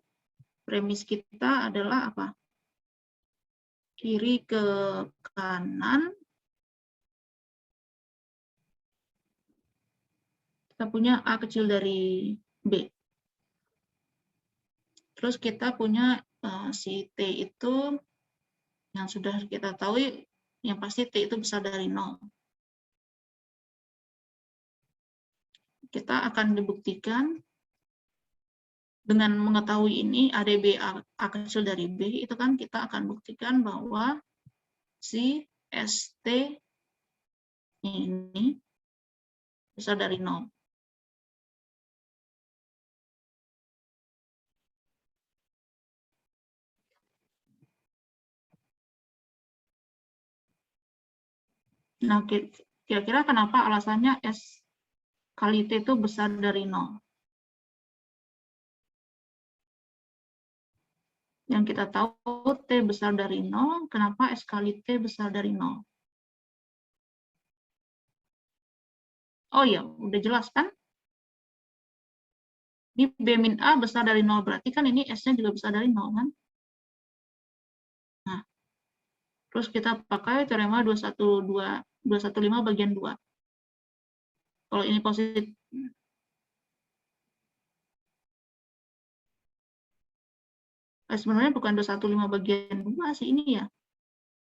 premis kita adalah apa? Kiri ke kanan. Kita punya A kecil dari B. Terus kita punya si T itu yang sudah kita tahu, yang pasti T itu besar dari 0. Kita akan dibuktikan dengan mengetahui ini ADB A kecil dari B, itu kan kita akan buktikan bahwa si ST ini besar dari 0. Nah, kira-kira kenapa alasannya kali T itu besar dari 0. Yang kita tahu T besar dari 0, kenapa S kali T besar dari 0? Oh ya, udah jelas kan? Ini B min A besar dari 0, berarti kan ini S-nya juga besar dari 0 kan? Nah, terus kita pakai teorema 215 bagian 2. Kalau ini positif, sebenarnya bukan 215 bagian 2 sih ini ya.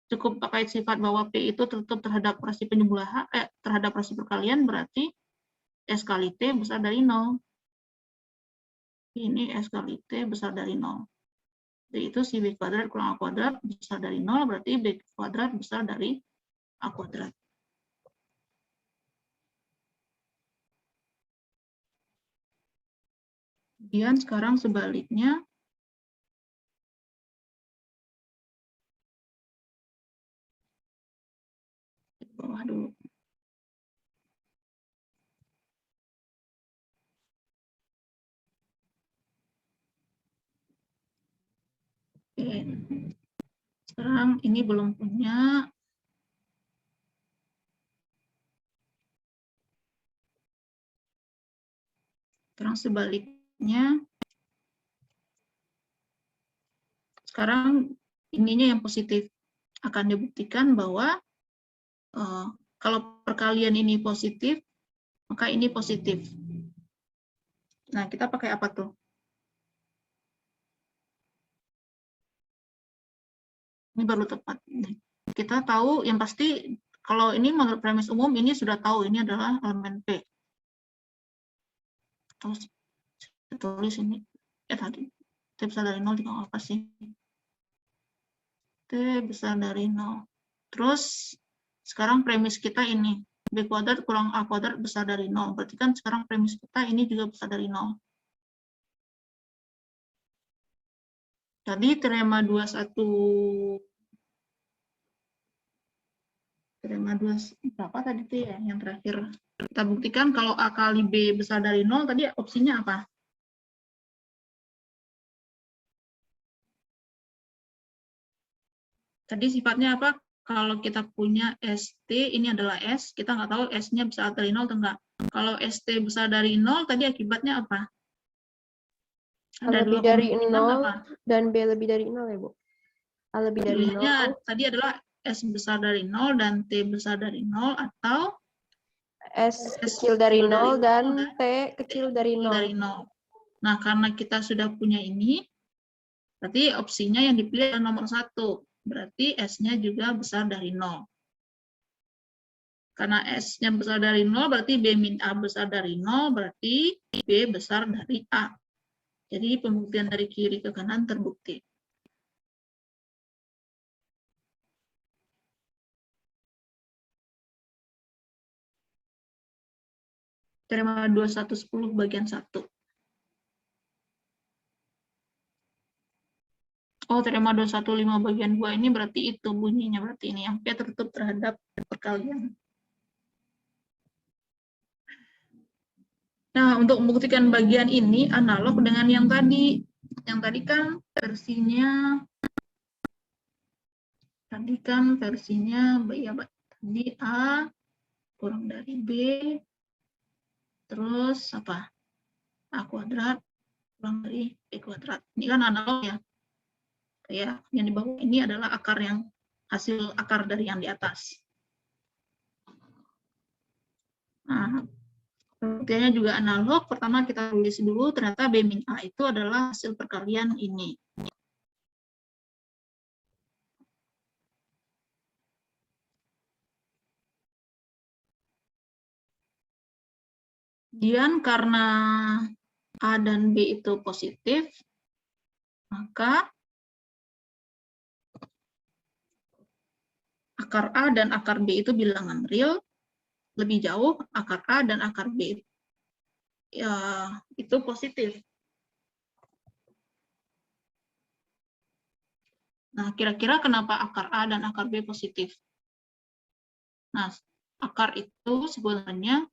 Cukup pakai sifat bahwa P itu tetap terhadap rasi penjumlahan, terhadap rasi perkalian, berarti S kali T besar dari 0. Ini S kali T besar dari 0. Jadi itu si B kuadrat kurang A kuadrat besar dari 0, berarti B kuadrat besar dari A kuadrat. Kemudian sekarang sebaliknya, di bawah dulu. Oke. Sekarang ini belum punya. Sekarang sebaliknya, sekarang ininya yang positif. Akan dibuktikan bahwa kalau perkalian ini positif, maka ini positif. Nah, kita pakai apa tuh? Ini baru tepat. Kita tahu, yang pasti, kalau ini menurut premis umum, ini sudah tahu, ini adalah elemen P. Terus, saya tulis ini, tadi, T besar dari 0 juga apa sih? T besar dari 0. Terus, sekarang premis kita ini, B kuadrat kurang A kuadrat besar dari 0. Berarti kan sekarang premis kita ini juga besar dari 0. Tadi teorema 21, teorema 2, berapa tadi tuh ya, yang terakhir. Kita buktikan kalau A kali B besar dari 0, tadi opsinya apa? Tadi sifatnya apa? Kalau kita punya ST, ini adalah S, kita nggak tahu S-nya besar dari 0 atau enggak. Kalau ST besar dari 0, tadi akibatnya apa? A lebih dari 0 dan B lebih dari 0 ya, Bu? A lebih dari 0. Tadi adalah S besar dari 0 dan T besar dari 0, atau S kecil dari 0 dan T kecil dari 0. Nah, karena kita sudah punya ini, berarti opsinya yang dipilih adalah nomor 1. Berarti S-nya juga besar dari 0. Karena S-nya besar dari 0, berarti B min A besar dari 0, berarti B besar dari A. Jadi pembuktian dari kiri ke kanan terbukti. Teorema 2110 bagian 1. Oh, teorema 215 bagian 2 ini berarti itu bunyinya, berarti ini yang P tertutup terhadap perkalian. Nah, untuk membuktikan bagian ini analog dengan yang tadi. Yang tadi kan versinya ya, tadi A kurang dari B, terus apa? A kuadrat kurang dari B kuadrat. Ini kan analog ya. Kayak yang di bawah ini adalah akar yang hasil akar dari yang di atas. Nah, pembuktiannya juga analog. Pertama kita tulis dulu, ternyata B min A itu adalah hasil perkalian ini. Kemudian karena A dan B itu positif, maka akar A dan akar B itu bilangan real. Lebih jauh, akar A dan akar B ya, itu positif. Nah, kira-kira kenapa akar A dan akar B positif? Nah, akar itu sebenarnya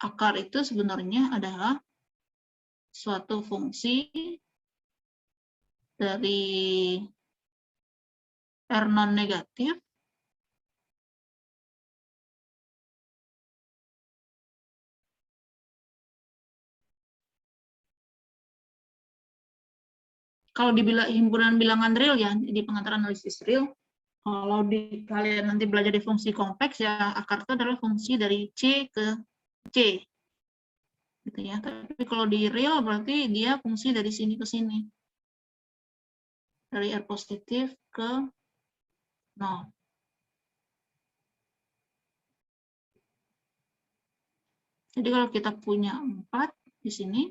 akar itu sebenarnya adalah suatu fungsi dari R non-negatif kalau dibilang himpunan bilangan real ya, di pengantar analisis real, kalau kalian nanti belajar di fungsi kompleks ya, akar itu adalah fungsi dari C ke C. Gitu ya. Tapi kalau di real berarti dia fungsi dari sini ke sini. Dari R positif ke 0. Jadi kalau kita punya 4 di sini,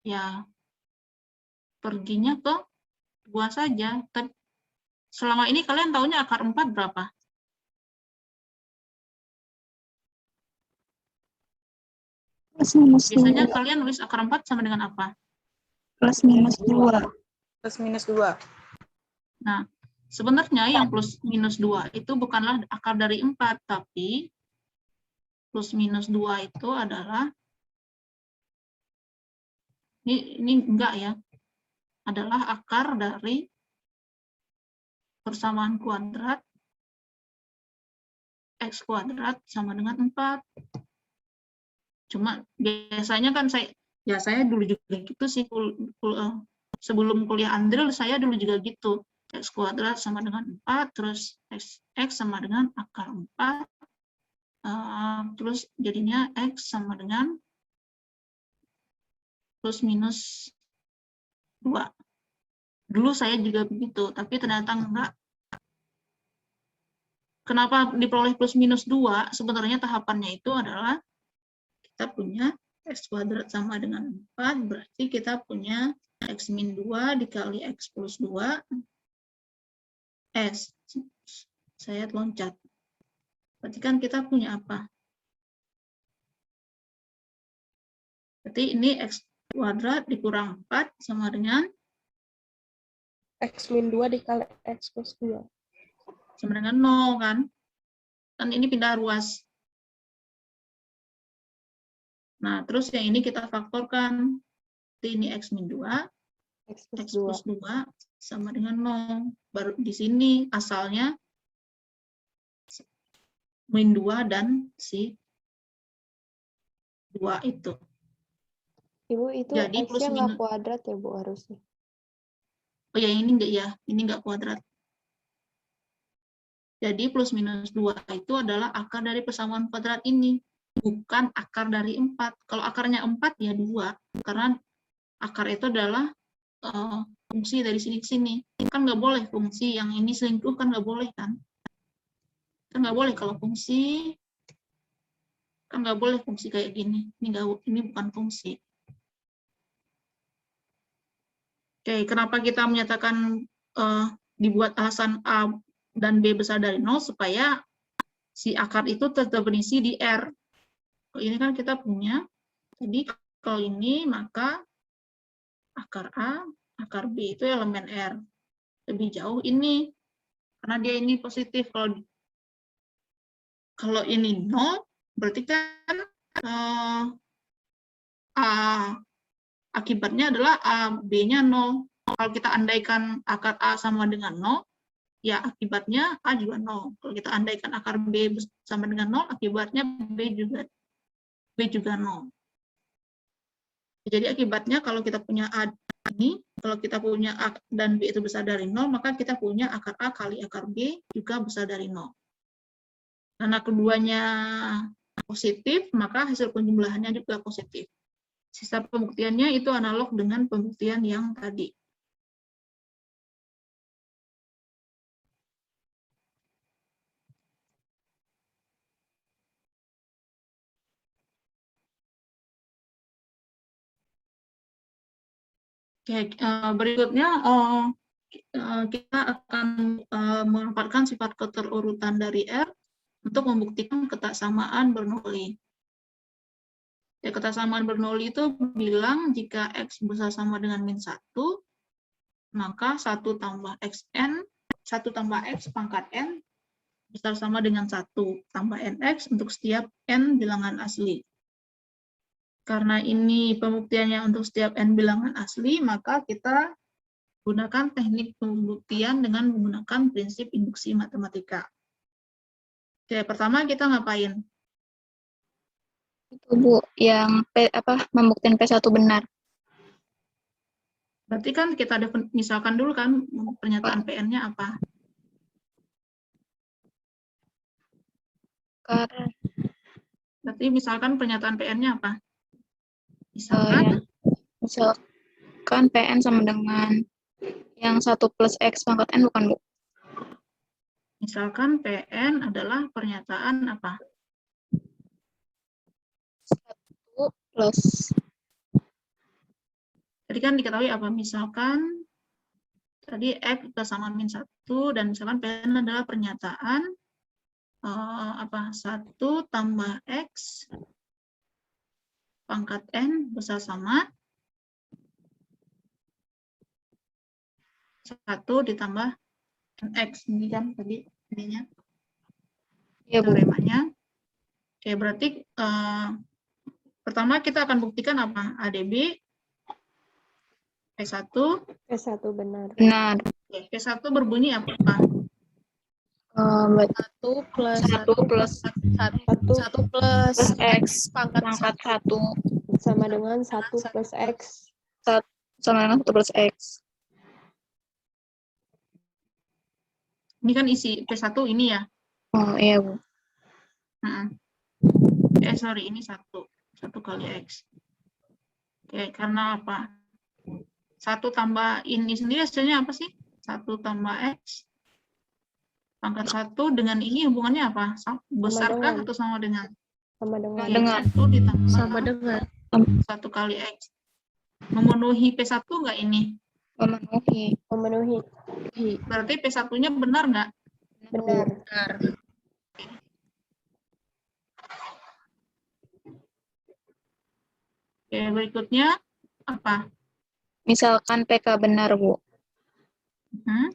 ya perginya ke 2 saja. Tapi selama ini kalian taunya akar 4 berapa? Plus minus Biasanya 2. kalian nulis akar 4 sama dengan apa? Plus minus 2. Plus minus 2. Nah, sebenarnya yang plus minus 2 itu bukanlah akar dari 4, tapi plus minus 2 itu adalah, ini enggak ya, adalah akar dari persamaan kuadrat X kuadrat sama dengan 4. Cuma biasanya kan saya dulu juga gitu sih, sebelum kuliah Andril saya dulu juga gitu. X kuadrat sama dengan 4, terus X sama dengan akar 4, terus jadinya X sama dengan plus minus 2. Dulu saya juga begitu, tapi ternyata enggak. Kenapa diperoleh plus minus 2? Sebenarnya tahapannya itu adalah kita punya X kuadrat sama dengan 4, berarti kita punya X min 2 dikali X plus 2, S. Saya loncat. Berarti kan kita punya apa? Berarti ini X kuadrat dikurang 4 sama dengan X min 2 dikali X plus 2. sama dengan 0 kan? Kan ini pindah ruas. Nah, terus yang ini kita faktorkan. Ini X min 2, X X plus 2 sama dengan 0. Baru di sini asalnya min 2 dan si 2 itu. Ibu, itu Jadi plus X-nya nggak minus. kuadrat ya, Bu, harusnya. Oh ya, ini enggak ya. Ini enggak kuadrat. Jadi plus minus 2 itu adalah akar dari persamaan kuadrat ini. Bukan akar dari 4. Kalau akarnya 4 ya 2. Karena akar itu adalah fungsi dari sini ke sini. Kan nggak boleh fungsi yang ini selingkuh, kan nggak boleh kan? Kan nggak boleh kalau fungsi, kan nggak boleh fungsi kayak gini. Ini bukan fungsi. Oke, kenapa kita menyatakan dibuat alasan A dan B besar dari 0 supaya si akar itu tetap berisi di R. Ini kan kita punya, jadi kalau ini maka akar A, akar B itu elemen R. Lebih jauh ini, karena dia ini positif. Kalau ini 0, berarti kan akibatnya adalah B-nya 0. Kalau kita andaikan akar A sama dengan 0, ya akibatnya A juga 0. Kalau kita andaikan akar B sama dengan 0, akibatnya B juga 0. Jadi akibatnya kalau kita punya A ini, kalau kita punya A dan B itu besar dari 0, maka kita punya akar A kali akar B juga besar dari 0. Karena keduanya positif, maka hasil penjumlahannya juga positif. Sisa pembuktiannya itu analog dengan pembuktian yang tadi. Oke, berikutnya kita akan memanfaatkan sifat keterurutan dari R untuk membuktikan ketaksamaan Bernoulli. Ya, ketaksamaan Bernoulli itu bilang jika X besar sama dengan min 1, maka 1 tambah X pangkat N besar sama dengan 1 tambah nx untuk setiap n bilangan asli. Karena ini pembuktiannya untuk setiap n bilangan asli, maka kita gunakan teknik pembuktian dengan menggunakan prinsip induksi matematika. Oke, pertama kita ngapain? Itu Bu, yang membuktikan P1 benar. Berarti kan kita ada misalkan dulu kan pernyataan PN-nya apa? Berarti misalkan pernyataan PN-nya apa? Misalkan Misalkan PN sama dengan yang 1 plus X pangkat N, bukan Bu? misalkan PN adalah pernyataan apa? 1 plus. Tadi kan diketahui apa? Misalkan tadi X sama min 1 dan misalkan PN adalah pernyataan 1 tambah X pangkat N besar sama 1 ditambah NX. Ini kan tadi ininya. Ya, Bu. Teoremanya. Oke, berarti pertama kita akan buktikan apa? ADB P1. P1 benar. Benar. Oke, P1 berbunyi apa? 1 plus 1 plus 1 plus X pangkat pangkat 1 Sama dengan 1 plus X. sama dengan 1 plus X. Ini kan isi P1 ini ya. Oh iya, Bu. Sorry, ini 1 kali X. Oke, karena apa? 1 tambah ini sendiri hasilnya apa sih? 1 tambah X pangkat 1 dengan ini hubungannya apa? Besarkah atau sama dengan? Sama dengan. Dengan. 1 ditambah sama dengan 1 kali X. Memenuhi P1 nggak ini? Memenuhi. Berarti P1-nya benar nggak? Benar. Oke, berikutnya apa? Misalkan PK benar, Bu. Hmm?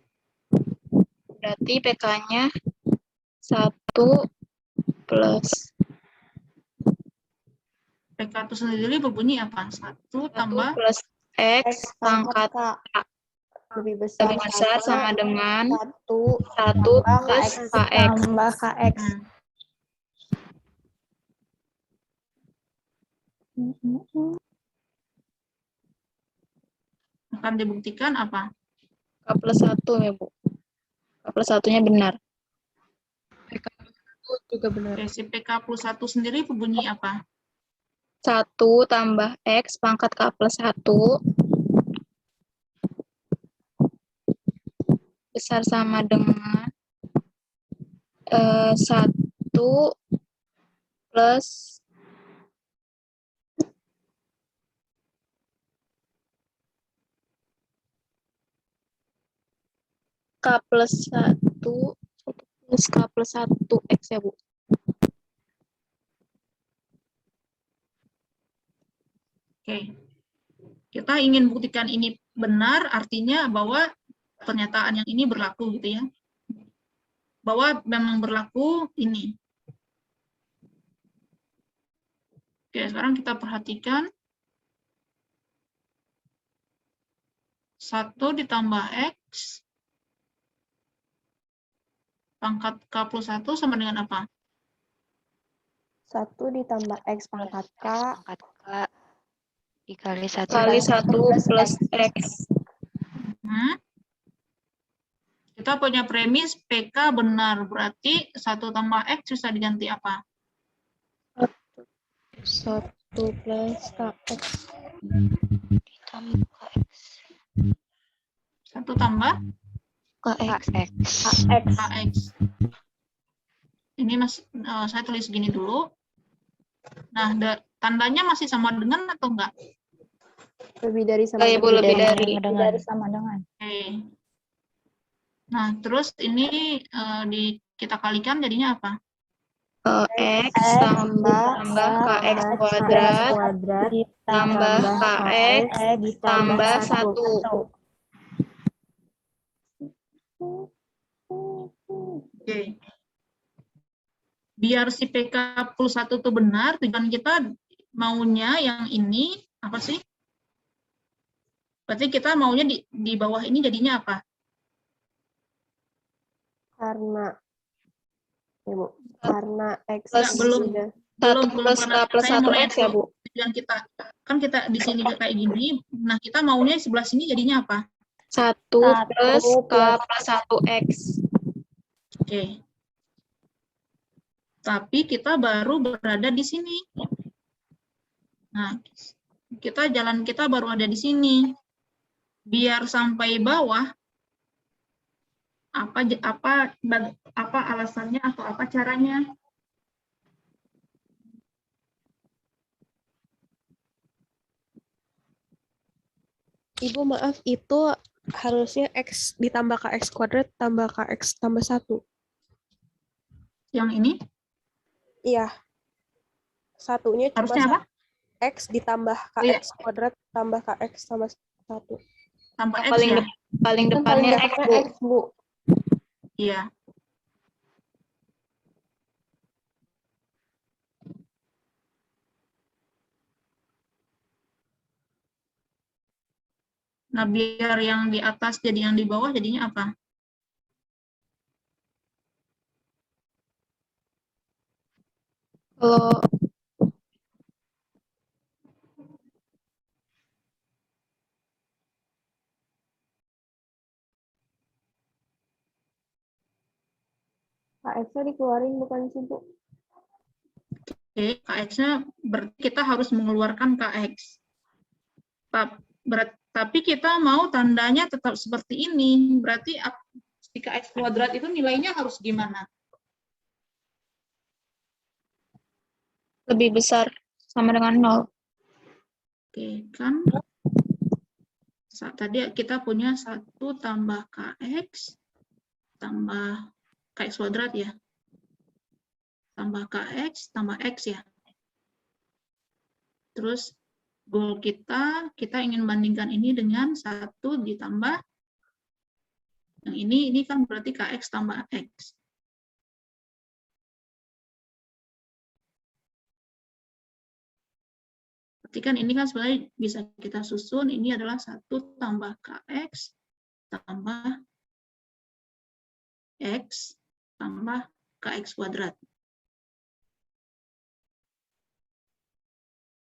Berarti PK-nya 1 plus PK itu sendiri berbunyi apa? 1 tambah 1 plus X pangkat K. Lebih lebih besar sama dengan 1 1 plus KX. tambah KX. Akan dibuktikan apa? K plus 1 ya, Bu. K plus 1-nya benar. juga benar. Oke, si PK plus 1 sendiri berbunyi apa? 1 tambah X pangkat K plus 1 besar sama dengan 1 plus K plus 1 plus K plus 1 X ya, Bu. Oke. Kita ingin buktikan ini benar, artinya bahwa pernyataan yang ini berlaku gitu ya. Bahwa memang berlaku ini. Oke, sekarang kita perhatikan 1 ditambah X pangkat K plus 1 sama dengan apa? 1 ditambah X pangkat K dikali 1 Kali 1 plus X. Kita punya premis PK benar, berarti 1 tambah X bisa diganti apa? 1 plus KX. ditambah KX. 1 tambah KX. KX. Ini saya tulis gini dulu. Nah, tandanya masih sama dengan atau enggak? Lebih dari sama Lebih dari. Sama dengan. Oke. Nah, terus ini kita kalikan jadinya apa? X tambah KX kuadrat tambah KX tambah 1. Oke. biar si PK plus 1 itu benar, tujuan kita maunya yang ini apa sih? Berarti kita maunya di bawah ini jadinya apa? Karena Ibu, karena X Enggak, belum. sudah Belum plus karena K plus saya mau 1 nanya X ya, dulu. Bu? Tujuan kita kan kita di sini kayak gini. Nah, kita maunya sebelah sini jadinya apa? 1 plus K plus 1 X. Oke. Tapi kita baru berada di sini. Nah, jalan kita baru ada di sini. Biar sampai bawah, apa alasannya atau apa caranya? Ibu maaf, itu harusnya X ditambah KX kuadrat tambah KX tambah 1. Yang ini Iya. Satunya cuma harusnya apa? X ditambah Oh, iya. KX kuadrat tambah KX tambah 1. Tambah X Paling ya? paling kan paling depannya X, depannya Bu. X, Bu. Iya. Nah, biar yang di atas jadi yang di bawah jadinya apa? Kalau KX-nya dikeluarin bukan sih, Bu? Oke, KX-nya berarti kita harus mengeluarkan KX. Tapi kita mau tandanya tetap seperti ini. Berarti si KX kuadrat itu nilainya harus gimana? lebih besar sama dengan 0. Oke, kan tadi kita punya 1 tambah KX tambah KX kuadrat ya. Tambah KX tambah X ya. Terus goal kita ingin bandingkan ini dengan 1 ditambah yang ini kan berarti KX tambah X. Berarti kan ini kan sebenarnya bisa kita susun, ini adalah 1 tambah KX tambah X tambah KX kuadrat.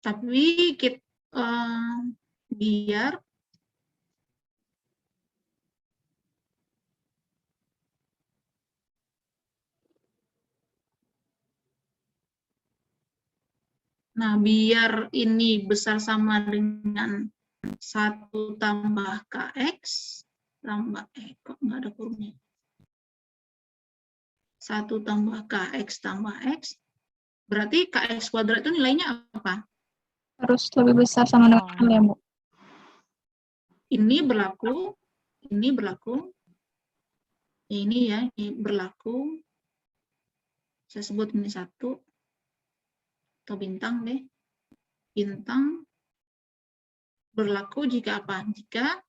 Tapi biar ini besar sama dengan 1 tambah KX tambah kok nggak ada kurungnya. 1 tambah KX tambah X, berarti KX kuadrat itu nilainya apa? Harus lebih besar sama dengan 0 ya, Bu. Ini berlaku, ini ya, ini berlaku, saya sebut ini 1, atau bintang deh, bintang berlaku jika apa? Jika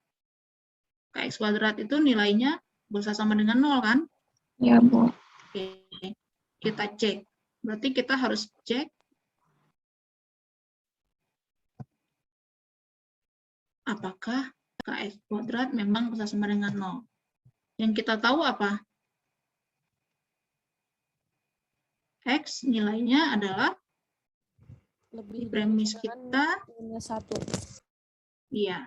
KX kuadrat itu nilainya besar sama dengan 0 kan? Ya, Bu. Oke, kita cek. Berarti kita harus cek apakah KX kuadrat memang besar sama dengan 0. Yang kita tahu apa? X nilainya adalah Lebih premis dari kita, minus 1. iya.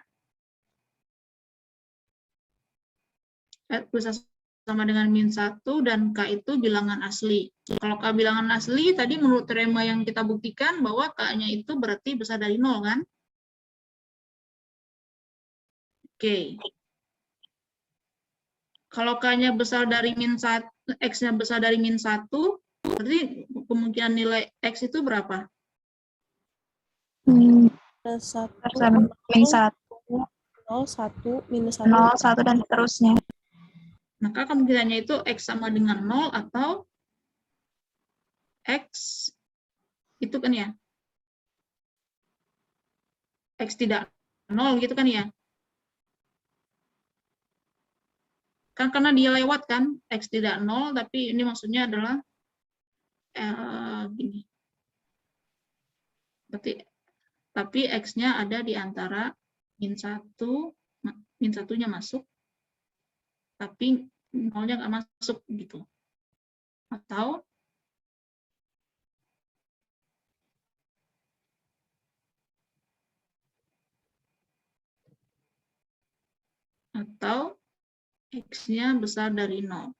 X besar sama dengan min 1 dan K itu bilangan asli. Kalau K bilangan asli, tadi menurut teorema yang kita buktikan bahwa K-nya itu berarti besar dari 0 kan? Oke. Kalau K-nya besar dari min 1, X-nya besar dari min 1, berarti kemungkinan nilai X itu berapa? Minus 1, Min 1, 0, 1, minus 1. 0, 1, dan seterusnya. Maka kemungkinannya itu X sama dengan 0 atau X itu kan ya? X tidak 0 gitu kan ya? Kan karena dia lewat kan, X tidak 0, tapi ini maksudnya adalah gini. Tapi X-nya ada di antara min satunya masuk, tapi nolnya nggak masuk gitu. Atau X-nya besar dari 0.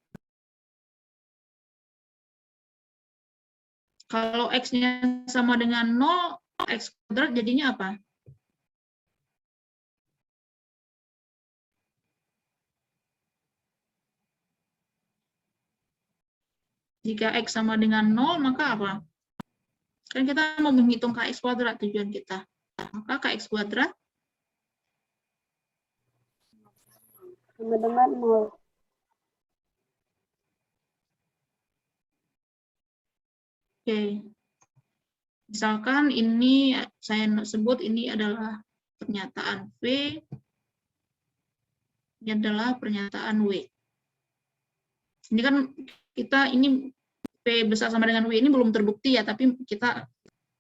Kalau X-nya sama dengan 0, X kuadrat jadinya apa? Jika X sama dengan 0, maka apa? Kan kita mau menghitung KX kuadrat tujuan kita. Maka KX kuadrat sama dengan 0. Oke. Misalkan ini saya sebut ini adalah pernyataan V, ini adalah pernyataan W. Ini kan ini P besar sama dengan W ini belum terbukti ya, tapi kita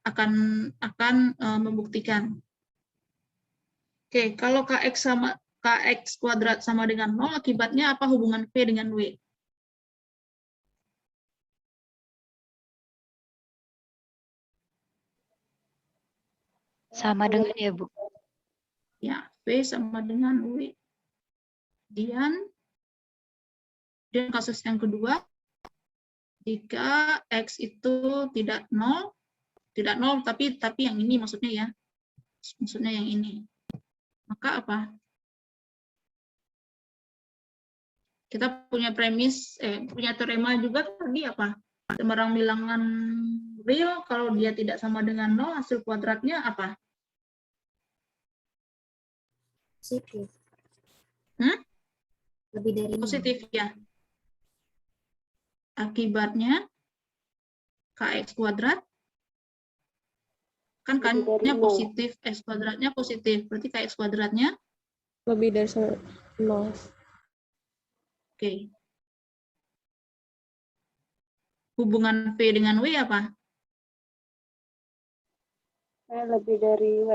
akan membuktikan. Oke, kalau KX kuadrat sama dengan 0, akibatnya apa hubungan P dengan W? Sama dengan ya, Bu. Ya, P sama dengan W. Dan kasus yang kedua, jika X itu tidak 0 tapi yang ini maksudnya ya. Maksudnya yang ini. Maka apa? Kita punya punya teorema juga tadi apa? Sembarang bilangan real kalau dia tidak sama dengan 0, hasil kuadratnya apa? Positif. Hmm? Lebih dari 0. Positif ya. Akibatnya KX kuadrat kan K-nya positif, X kuadratnya positif. Berarti KX kuadratnya Lebih dari 0. Oke. Hubungan V dengan W apa? Lebih dari W.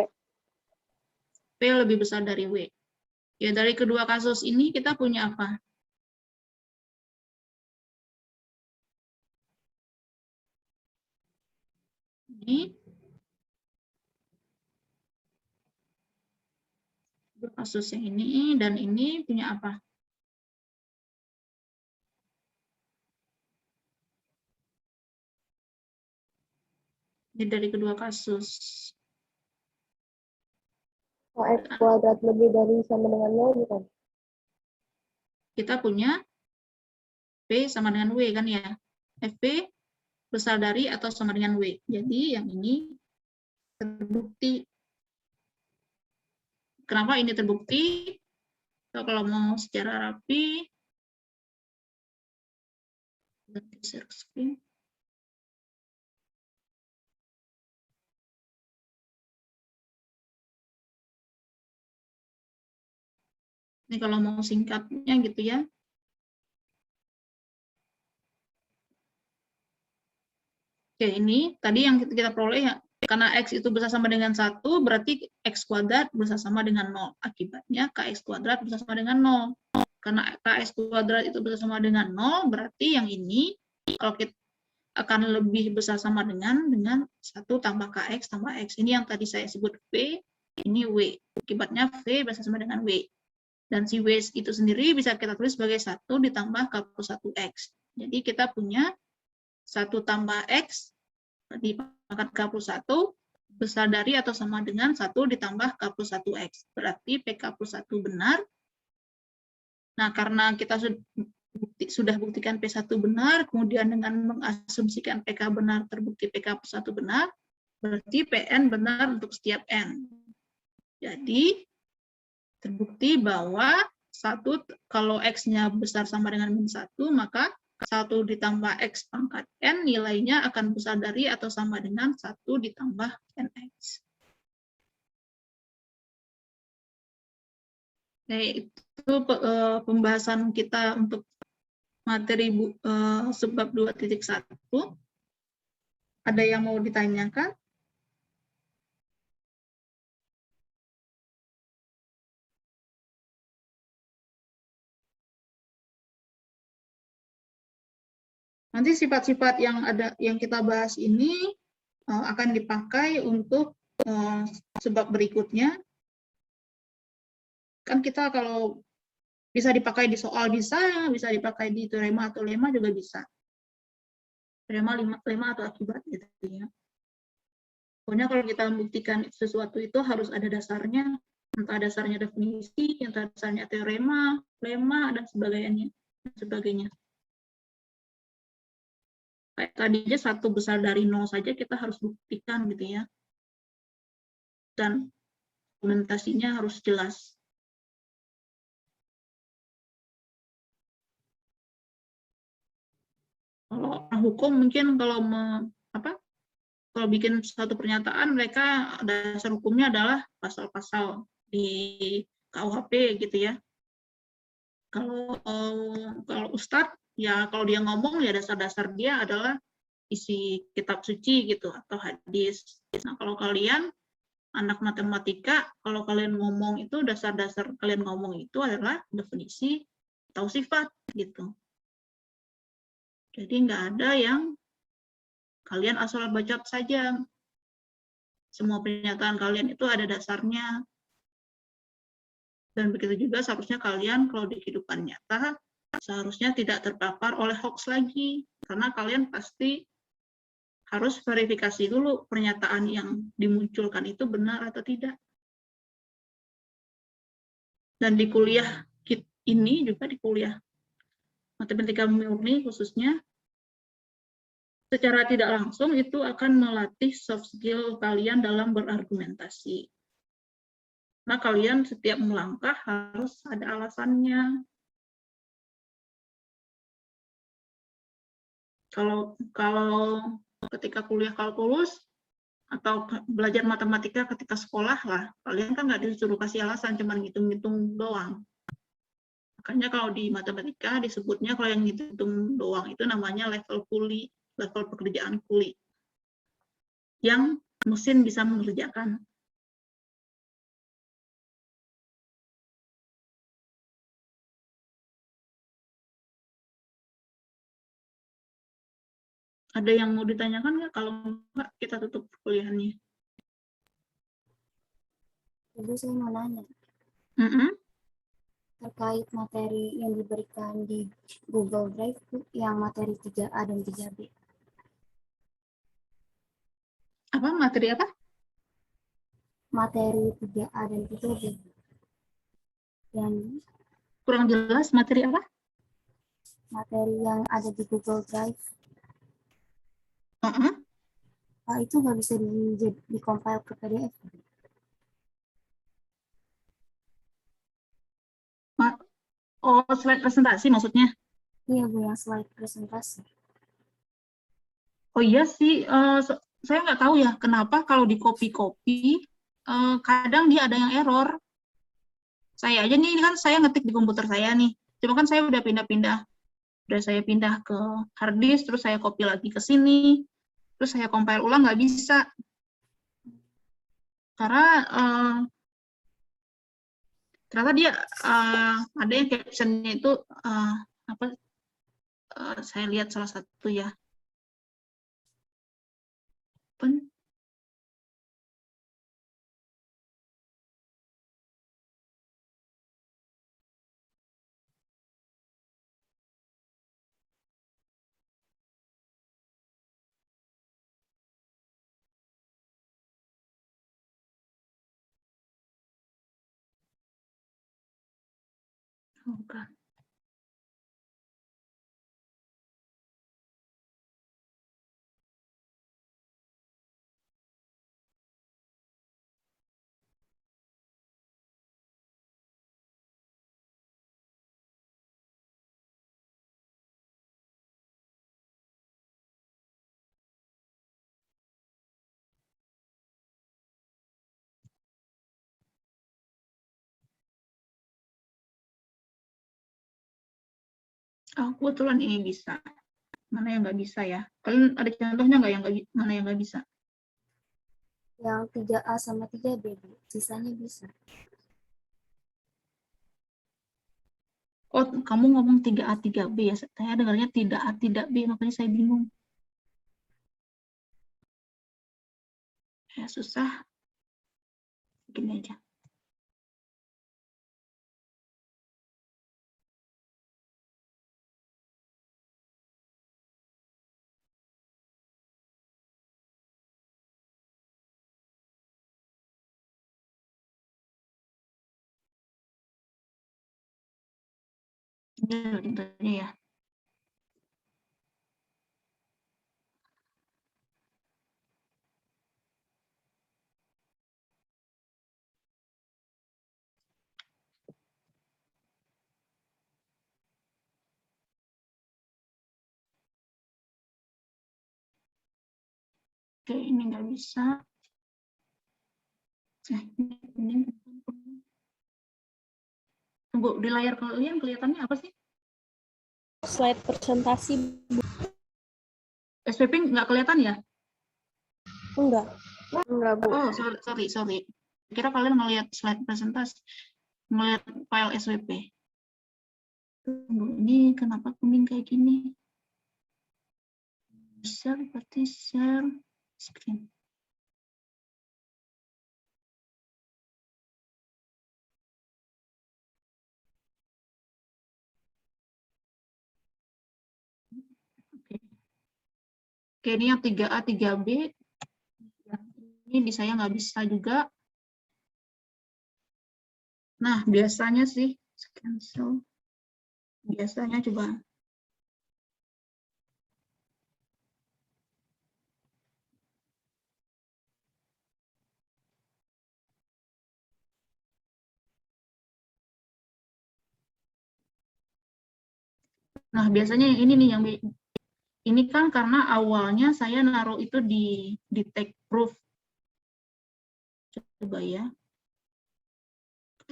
P lebih besar dari W. Ya, dari kedua kasus ini kita punya apa? Ini kasus yang ini dan ini punya apa? Ini dari kedua kasus. X kuadrat lebih dari sama dengan 0 bukan? Kita punya P sama dengan W kan ya. FP besar dari atau sama dengan W. Jadi yang ini terbukti. Kenapa ini terbukti? So, kalau mau secara rapi, share screen. Ini kalau mau singkatnya gitu ya. Oke, ini tadi yang kita peroleh ya, karena X itu besar sama dengan 1, berarti X kuadrat besar sama dengan 0. Akibatnya KX kuadrat besar sama dengan 0. Karena KX kuadrat itu besar sama dengan 0, berarti yang ini kalau kita akan lebih besar sama dengan 1 tambah KX tambah X. Ini yang tadi saya sebut V, ini W. Akibatnya V besar sama dengan W. Dan si W itu sendiri bisa kita tulis sebagai 1 ditambah K+1X. Jadi kita punya 1 tambah X dipangkat K+1 besar dari atau sama dengan 1 ditambah K+1X. Berarti PK+1 benar. Nah, karena kita sudah buktikan P1 benar, kemudian dengan mengasumsikan PK benar terbukti PK+1 benar, berarti PN benar untuk setiap N. Jadi, terbukti bahwa kalau X-nya besar sama dengan -1, maka 1 ditambah X pangkat N nilainya akan besar dari atau sama dengan 1 ditambah NX. Nah, itu pembahasan kita untuk materi subbab 2.1. Ada yang mau ditanyakan? Nanti sifat-sifat yang kita bahas ini akan dipakai untuk sebab berikutnya. Kan kita kalau bisa dipakai di soal bisa dipakai di teorema atau lema juga bisa. Teorema, lema atau akibat gitu ya. Pokoknya kalau kita membuktikan sesuatu itu harus ada dasarnya, entah dasarnya definisi, entah dasarnya teorema, lema, dan sebagainya. Kayak tadi aja satu besar dari 0 saja kita harus buktikan gitu ya. Dan argumentasinya harus jelas. Kalau orang hukum mungkin kalau bikin satu pernyataan mereka dasar hukumnya adalah pasal-pasal di KUHP gitu ya. Kalau Ustadz ya kalau dia ngomong ya dasar-dasar dia adalah isi kitab suci gitu atau hadis. Nah, kalau kalian anak matematika, kalau kalian ngomong itu dasar-dasar kalian ngomong itu adalah definisi atau sifat gitu. Jadi nggak ada yang kalian asal bacot saja. Semua pernyataan kalian itu ada dasarnya. Dan begitu juga seharusnya kalian kalau di kehidupan nyata seharusnya tidak terpapar oleh hoax lagi. Karena kalian pasti harus verifikasi dulu pernyataan yang dimunculkan itu benar atau tidak. Dan di kuliah ini juga di kuliah matematika murni khususnya, secara tidak langsung itu akan melatih soft skill kalian dalam berargumentasi. Nah, kalian setiap melangkah harus ada alasannya. Kalau ketika kuliah kalkulus atau belajar matematika ketika sekolah lah, kalian kan nggak disuruh kasih alasan, cuma ngitung-ngitung doang. Makanya kalau di matematika disebutnya kalau yang ngitung doang itu namanya level kuli, level pekerjaan kuli, yang mesin bisa mengerjakan. Ada yang mau ditanyakan nggak? Kalau nggak, kita tutup kuliahnya. Ibu saya mau nanya terkait materi yang diberikan di Google Drive yang materi 3A dan 3B. Apa materi apa? Materi 3A dan 3B. Yang Kurang jelas materi apa? materi yang ada di Google Drive. Itu nggak bisa di-compile ke PDF. Oh, slide presentasi maksudnya? Iya, Bu, yang slide presentasi. Oh iya sih, saya nggak tahu ya kenapa kalau di copy-copy, kadang dia ada yang error. Saya aja nih, kan saya ngetik di komputer saya nih, cuma kan saya udah pindah-pindah. Udah saya pindah ke hard disk, terus saya copy lagi ke sini, terus saya compile ulang, nggak bisa. Karena ternyata dia ada yang captionnya itu saya lihat salah satu ya. Bukan. Oh, kebetulan ini bisa. Mana yang nggak bisa ya? Kalian ada contohnya nggak yang mana yang nggak bisa? Yang 3A sama 3B, Bu. Sisanya bisa. Oh, kamu ngomong 3A, 3B ya? Saya dengarnya tidak A, tidak B, makanya saya bingung. Ya, susah. Gini aja. Ini contohnya ya. Oke, ini nggak bisa. Ini. Tunggu, di layar kalian kelihatannya apa sih? Slide presentasi. SPP nggak kelihatan ya? Enggak. Enggak, Bu. Oh, sorry. Kira kalian ngelihat slide presentasi, ngelihat file SWP. Tunggu, ini kenapa kuning kayak gini? Share, berarti share screen. Oke, ini yang 3A, 3B. Ini di saya nggak bisa juga. Nah, biasanya sih, cancel. Biasanya coba. Nah, biasanya yang ini nih, yang ini kan karena awalnya saya naruh itu di tag proof. Coba ya.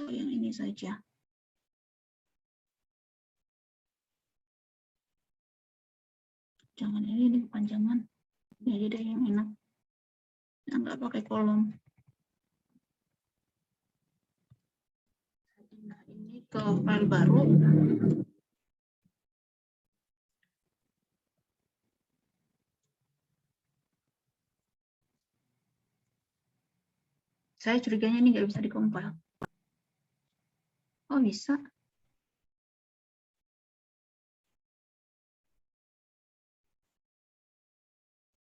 Yang ini saja. Jangan ini kepanjangan. Ini aja deh yang enak. Yang nggak pakai kolom. Nah, ini ke file baru. Saya curiganya ini nggak bisa dikompil. Oh, bisa.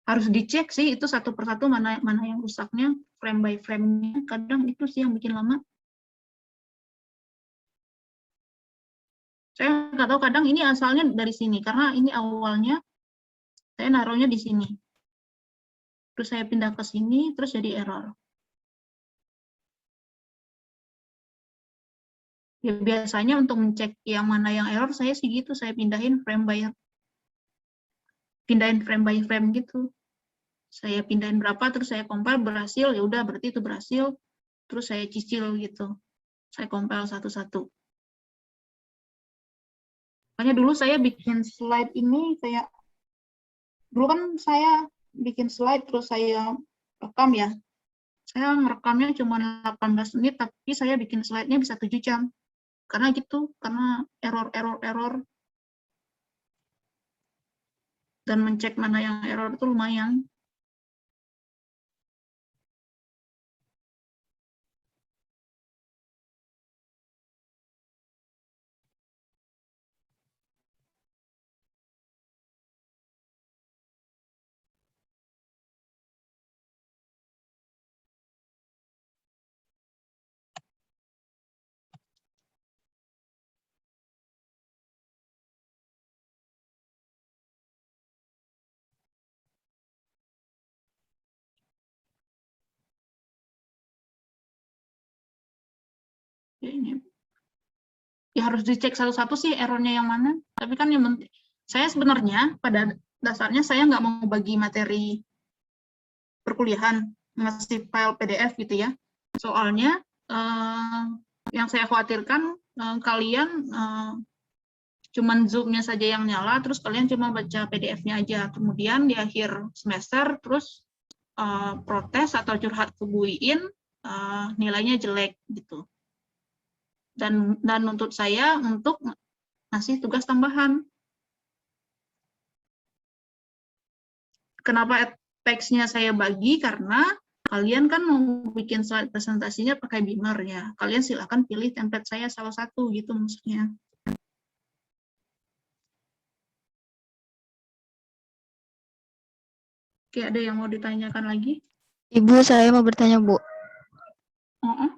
Harus dicek sih itu satu persatu mana yang rusaknya, frame by frame-nya. Kadang itu sih yang bikin lama. Saya nggak tahu, kadang ini asalnya dari sini karena ini awalnya saya naruhnya di sini. Terus saya pindah ke sini, terus jadi error. Ya, biasanya untuk mencek yang mana yang error, saya sih gitu, saya pindahin frame by frame gitu. Saya pindahin berapa, terus saya compile, berhasil, ya udah berarti itu berhasil. Terus saya cicil gitu. Saya compile satu-satu. Makanya dulu saya bikin slide ini kayak, dulu kan saya bikin slide terus saya rekam ya. Saya ngerekamnya cuma 18 menit, tapi saya bikin slide-nya bisa 7 jam. Karena gitu, karena error. Dan mencek mana yang error itu lumayan. Ya harus dicek satu-satu sih errornya yang mana. Tapi kan yang penting, saya sebenarnya pada dasarnya saya nggak mau bagi materi perkuliahan, ngasih file PDF gitu ya. Soalnya yang saya khawatirkan kalian cuman Zoom-nya saja yang nyala, terus kalian cuma baca PDF-nya aja. Kemudian di akhir semester, terus protes atau curhat ke Bu Iin, nilainya jelek gitu. Dan nuntut saya untuk ngasih tugas tambahan. Kenapa teksnya saya bagi? Karena kalian kan mau bikin slide presentasinya pakai Beamer ya. Kalian silakan pilih template saya salah satu gitu maksudnya. Oke, ada yang mau ditanyakan lagi? Ibu, saya mau bertanya, Bu. Uh-uh.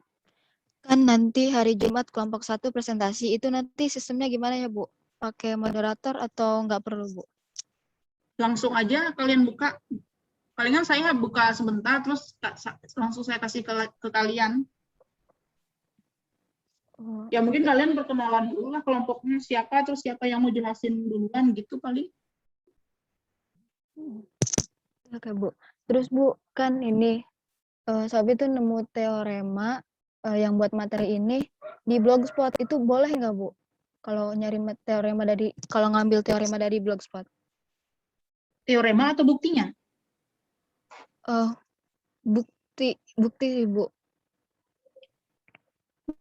Kan nanti hari Jumat kelompok 1 presentasi, itu nanti sistemnya gimana ya, Bu? Pakai moderator atau nggak perlu, Bu? Langsung aja kalian buka. Palingan saya buka sebentar, terus langsung saya kasih ke kalian. Ya mungkin kalian perkenalan dulu lah kelompoknya siapa, terus siapa yang mau jelasin duluan gitu paling. Oke, Bu. Terus, Bu, kan ini, Sobi tuh nemu teorema yang buat materi ini di Blogspot. Itu boleh nggak, Bu? Kalau nyari teorema kalau ngambil teorema dari Blogspot. Teorema atau buktinya? Bukti, Bu.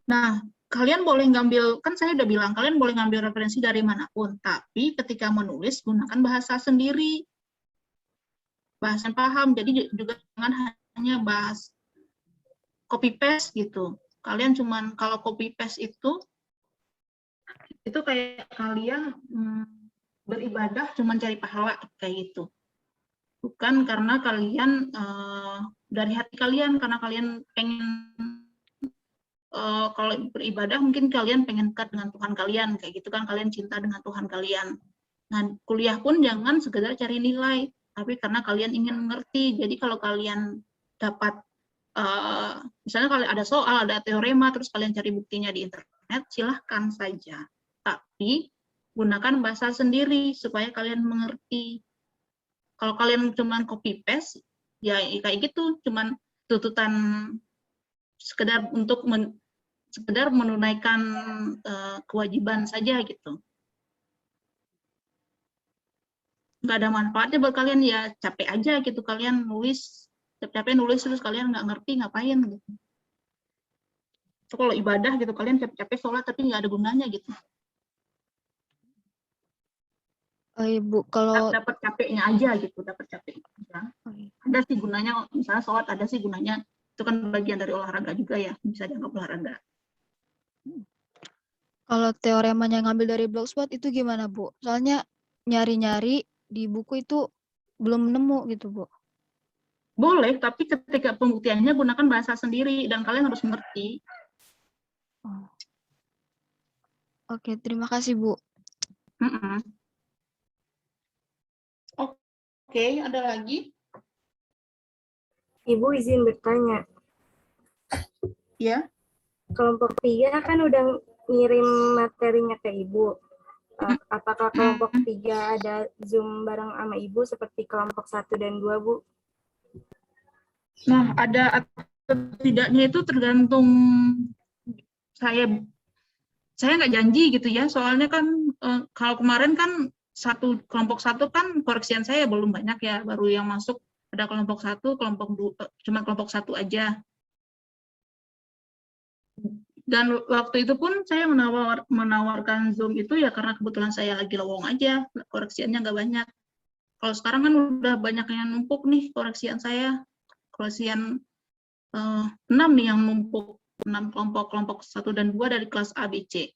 Nah, kalian boleh ngambil, kan saya udah bilang, kalian boleh ngambil referensi dari manapun, tapi ketika menulis gunakan bahasa sendiri. Bahasa yang paham, jadi juga jangan hanya bahas copy-paste gitu. Kalian cuman, kalau copy-paste itu kayak kalian beribadah cuman cari pahala kayak gitu. Bukan karena kalian dari hati kalian, karena kalian pengen kalau beribadah mungkin kalian pengen dekat dengan Tuhan kalian, kayak gitu kan, kalian cinta dengan Tuhan kalian. Nah, kuliah pun jangan sekedar cari nilai, tapi karena kalian ingin mengerti. Jadi kalau kalian dapat, misalnya kalau ada soal, ada teorema, terus kalian cari buktinya di internet, silahkan saja. Tapi gunakan bahasa sendiri supaya kalian mengerti. Kalau kalian cuma copy paste, ya kayak gitu, cuman tuntutan sekedar untuk sekedar menunaikan kewajiban saja gitu. Nggak ada manfaatnya buat kalian, ya capek aja gitu kalian nulis, capek nulis terus kalian nggak ngerti ngapain gitu. So, kalau ibadah gitu kalian capek-capek sholat tapi nggak ada gunanya gitu. Ibu, kalau dapat capeknya aja gitu, dapat capeknya aja. Ada sih gunanya, misalnya sholat ada sih gunanya, itu kan bagian dari olahraga juga ya, bisa dianggap olahraga. Kalau teoremanya ngambil dari Blogspot itu gimana, Bu? Soalnya nyari-nyari di buku itu belum nemu gitu, Bu. Boleh, tapi ketika pembuktiannya gunakan bahasa sendiri dan kalian harus mengerti. Oke, terima kasih, Bu. Oke, ada lagi? Ibu izin bertanya. Ya. Kelompok 3 kan udah ngirim materinya ke Ibu. Apakah kelompok 3 ada Zoom bareng sama Ibu seperti kelompok 1 dan 2, Bu? Nah, ada atau tidaknya itu tergantung saya nggak janji gitu ya, soalnya kan kalau kemarin kan kelompok 1 kan koreksian saya belum banyak ya, baru yang masuk ada kelompok 1, kelompok 2, cuma kelompok 1 aja. Dan waktu itu pun saya menawarkan Zoom itu ya karena kebetulan saya lagi lowong aja, koreksiannya nggak banyak. Kalau sekarang kan udah banyak yang numpuk nih koreksian saya, koreksian 6 nih yang numpuk, 6 kelompok 1 dan 2 dari kelas A, B, C.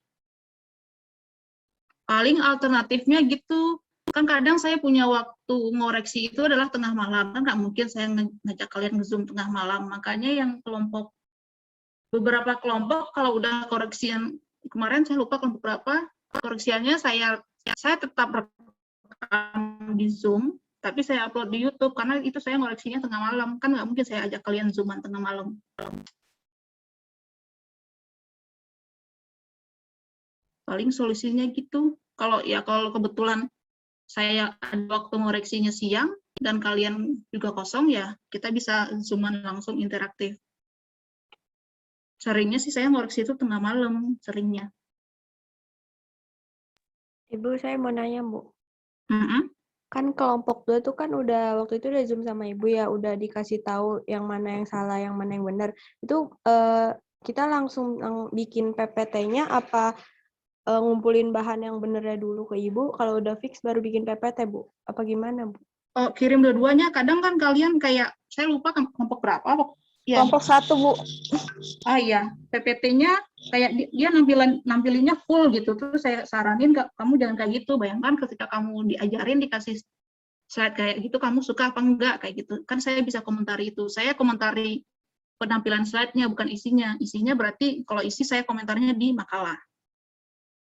Paling alternatifnya gitu, kan kadang saya punya waktu ngoreksi itu adalah tengah malam, kan nggak mungkin saya ngajak kalian nge-Zoom tengah malam, makanya yang beberapa kelompok kalau udah koreksian, kemarin saya lupa kelompok berapa, koreksiannya saya tetap rekam di Zoom, tapi saya upload di YouTube, karena itu saya ngoreksinya tengah malam, kan nggak mungkin saya ajak kalian Zooman tengah malam. Paling solusinya gitu. Kalau kebetulan saya ada waktu ngoreksinya siang dan kalian juga kosong, ya kita bisa Zooman langsung interaktif. Seringnya sih saya ngoreksi itu tengah malam, seringnya. Ibu, saya mau nanya, Bu. Mm-mm. Kan kelompok 2 tuh kan waktu itu udah Zoom sama Ibu ya, udah dikasih tahu yang mana yang salah, yang mana yang benar. Itu kita langsung bikin PPT-nya apa ngumpulin bahan yang benernya dulu ke Ibu, kalau udah fix baru bikin PPT, Bu? Apa gimana, Bu? Oh, kirim dua-duanya. Kadang kan kalian kayak, saya lupa kelompok berapa. Ya, Kelompok 1, Bu. iya, PPT-nya kayak dia nampilinnya full gitu. Terus saya saranin kamu jangan kayak gitu. Bayangkan ketika kamu diajarin dikasih slide kayak gitu, kamu suka apa enggak kayak gitu. Kan saya bisa komentari itu. Saya komentari penampilan slide-nya bukan isinya. Isinya berarti kalau isi saya komentarnya di makalah.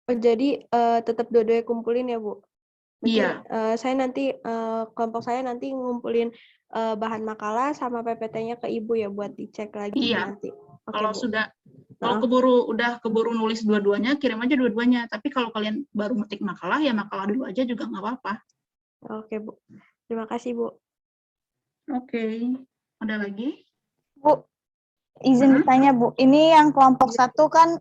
Oh, jadi tetap dua-duanya kumpulin ya, Bu? Berarti Iya. saya nanti kelompok saya nanti ngumpulin bahan makalah sama PPT-nya ke Ibu ya buat dicek lagi Iya. nanti. Oke, Kalau Bu. kalau udah keburu nulis dua-duanya, kirim aja dua-duanya. Tapi kalau kalian baru ngetik makalah, ya makalah dulu aja juga nggak apa-apa. Oke, Bu. Terima kasih, Bu. Oke. Ada lagi? Bu, izin bertanya, Bu. Ini yang kelompok 1 kan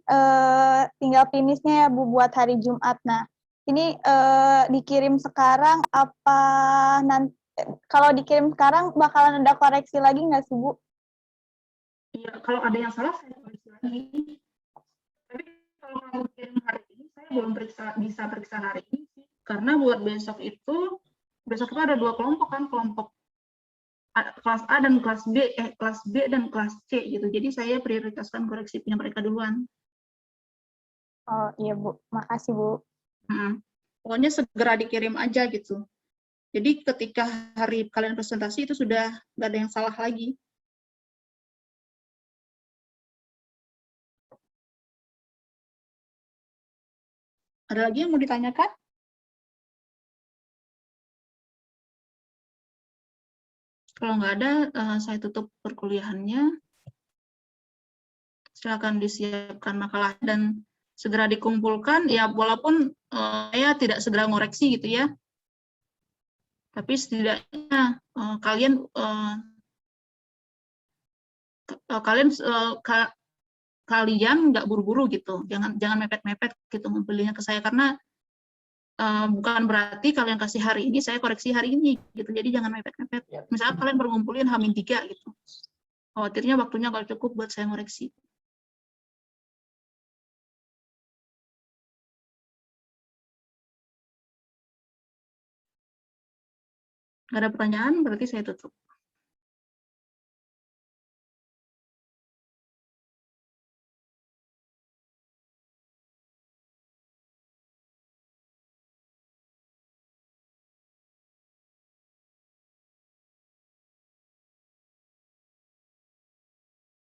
tinggal finishnya ya, Bu, buat hari Jumat. Nah, ini dikirim sekarang apa nanti? Kalau dikirim sekarang bakalan ada koreksi lagi nggak sih, Bu? Iya, kalau ada yang salah saya koreksi lagi. Tapi kalau kamu kirim hari ini, saya belum bisa periksa hari ini sih. Karena buat besok itu ada 2 kelompok kan, kelompok kelas A dan kelas B dan kelas C gitu. Jadi saya prioritaskan koreksi punya mereka duluan. Oh iya, Bu. Makasih, Bu. Pokoknya segera dikirim aja gitu. Jadi ketika hari kalian presentasi itu sudah nggak ada yang salah lagi. Ada lagi yang mau ditanyakan? Kalau nggak ada, saya tutup perkuliahannya. Silakan disiapkan makalah dan segera dikumpulkan. Ya, walaupun saya tidak segera ngoreksi gitu ya. Tapi setidaknya kalian nggak buru-buru gitu. Jangan mepet-mepet gitu membelinya ke saya karena bukan berarti kalian kasih hari ini, saya koreksi hari ini, gitu. Jadi jangan mepet-mepet. Misalnya kalian baru ngumpulin H-3, gitu. Khawatirnya waktunya nggak cukup buat saya koreksi. Nggak ada pertanyaan, berarti saya tutup.